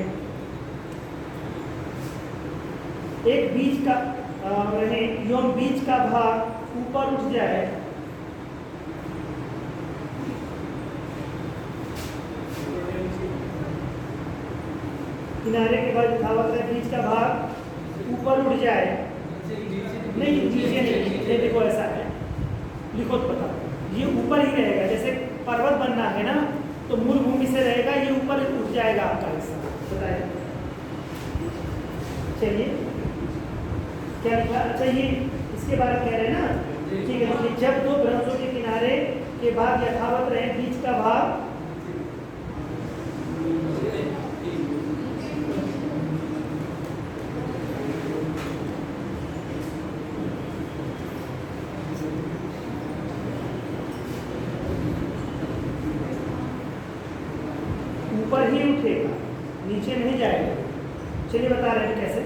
एक बीच का रहे एवं बीच का भाग ऊपर उठ जाए, किनारे के बाद यथावत है, बीच का भाग ऊपर उठ जाए, नहीं नीचे नहीं, ये देखो ऐसा है, लिखो तो पता, ये ऊपर ही रहेगा, जैसे पर्वत बनना है ना, तो मूल भूमि से रहेगा, ये ऊपर उठ जाएगा आपका हिस्सा। बताइए, चलिए क्या लिखा? अच्छा, ये इसके बारे में कह रहे हैं ना, ठीक है। तो जब दो भ्रंशों के किनारे के भाग यथावत रहे, बीच का भाग ऊपर ही उठेगा, नीचे नहीं जाएगा। चलिए बता रहे हैं कैसे।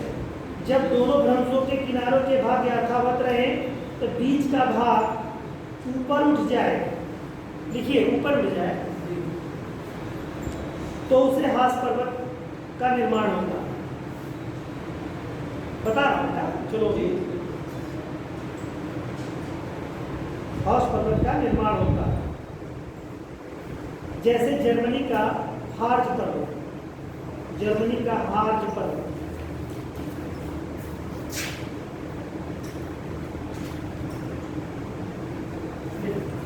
जब दोनों भ्रंशों के किनारों के भाग यथावत रहे, तो बीच का भाग ऊपर उठ जाएगा। लिखिए, ऊपर उठ जाए तो उसे हास पर्वत का निर्माण होगा। बता रहा हूं क्या? चलो जी, हास पर्वत का निर्माण होगा। जैसे जर्मनी का हार्ज पर्वत, जर्मनी का हार्ज पर्वत,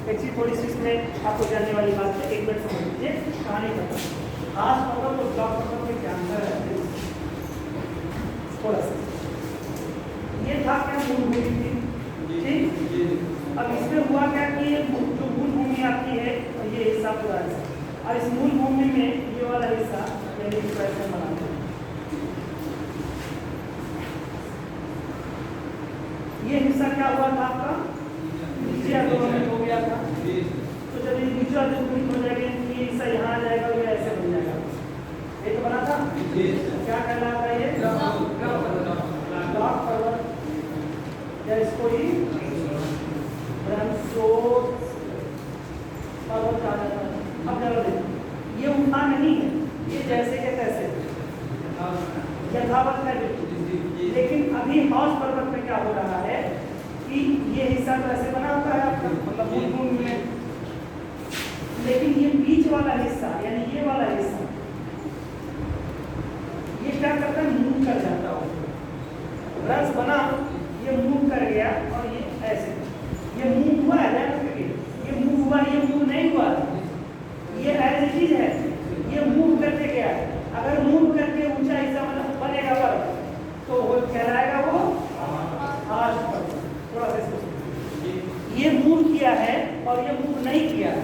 एक चीज थोड़ी सी इसमें आपको जानने वाली बात है, एक मिनट समझ लीजिए कहानी का। हार्ज पर्वत और ब्लॉक पर्वत में क्या अंतर है थोड़ा सा। ये था क्या, मूल भूमि थी, ठीक। अब इसमें हुआ क्या कि जो मूल भूमि आपकी है, ये हिस्सा पूरा है, और इस मूल भूमि में ये वाला हिस्सा यानी ऐसे बनाते हैं। ये हिस्सा क्या हुआ था आपका, नीचे अधोगमित हो गया था। तो जब ये नीचे अधोगमित हो जाएगा, ये हिस्सा यहाँ आ जाएगा, ये ऐसे बन जाएगा। ये तो बना था, क्या कहलाता है ये, ब्लॉक पर्वत, या इसको ही भ्रंशोत्थ पर्वत कहा जाता है। अब जरा देखिए, ये उठा नहीं है, ये जैसे के तैसे यथावत है बिल्कुल। लेकिन अभी हाउस पर्वत में क्या हो रहा है कि ये हिस्सा तो ऐसे बना होता है आपका, मतलब मूल भूमि में, लेकिन ये बीच वाला हिस्सा यानी ये वाला हिस्सा, ये क्या करता है, मूव कर जाता है। भ्रंश बना, ये मूव कर गया, और ये ऐसे, ये मूव हुआ है, ये मूव हुआ, ये मूव नहीं हुआ, ये एज इट इज है, ये मूव करके गया है। अगर मूव करके ऊंचा हिस्सा मतलब बनेगा पर्वत, तो वो कहलाएगा वो हार्ज पर्वत। थोड़ा सा सोचिए, ये मूव किया है और ये मूव नहीं किया है,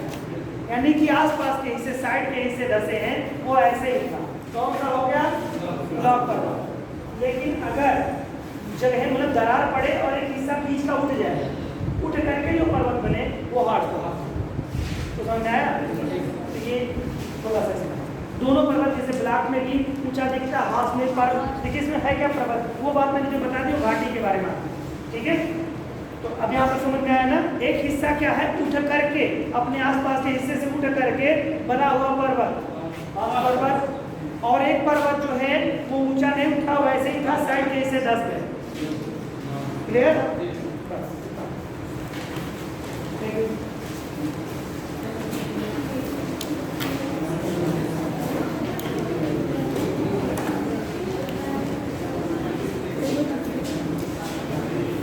यानी कि आसपास के हिस्से, साइड के हिस्से धसे हैं, वो ऐसे ही था। कौन सा हो गया, ब्लॉक पर्वत। लेकिन अगर जगह मतलब दरार पड़े और एक हिस्सा बीच का उठ जाए, उठ करके जो पर्वत बने वो हार्ज पर्वत। तो समझ आया? तो ये थोड़ा सा दोनों पर्वत जैसे ब्लॉक में भी ऊंचा दिखता है, हाथ में पर देखिए इसमें है क्या पर्वत, वो बात मैंने जो बता दी वो घाटी के बारे में, ठीक है। तो अब यहाँ पर समझ में आया ना, एक हिस्सा क्या है, उठ करके अपने आसपास के हिस्से से उठ करके बना हुआ पर्वत, और एक पर्वत जो है वो ऊंचा नहीं उठा, वैसे ही था, साइड के हिस्से धस गए। क्लियर?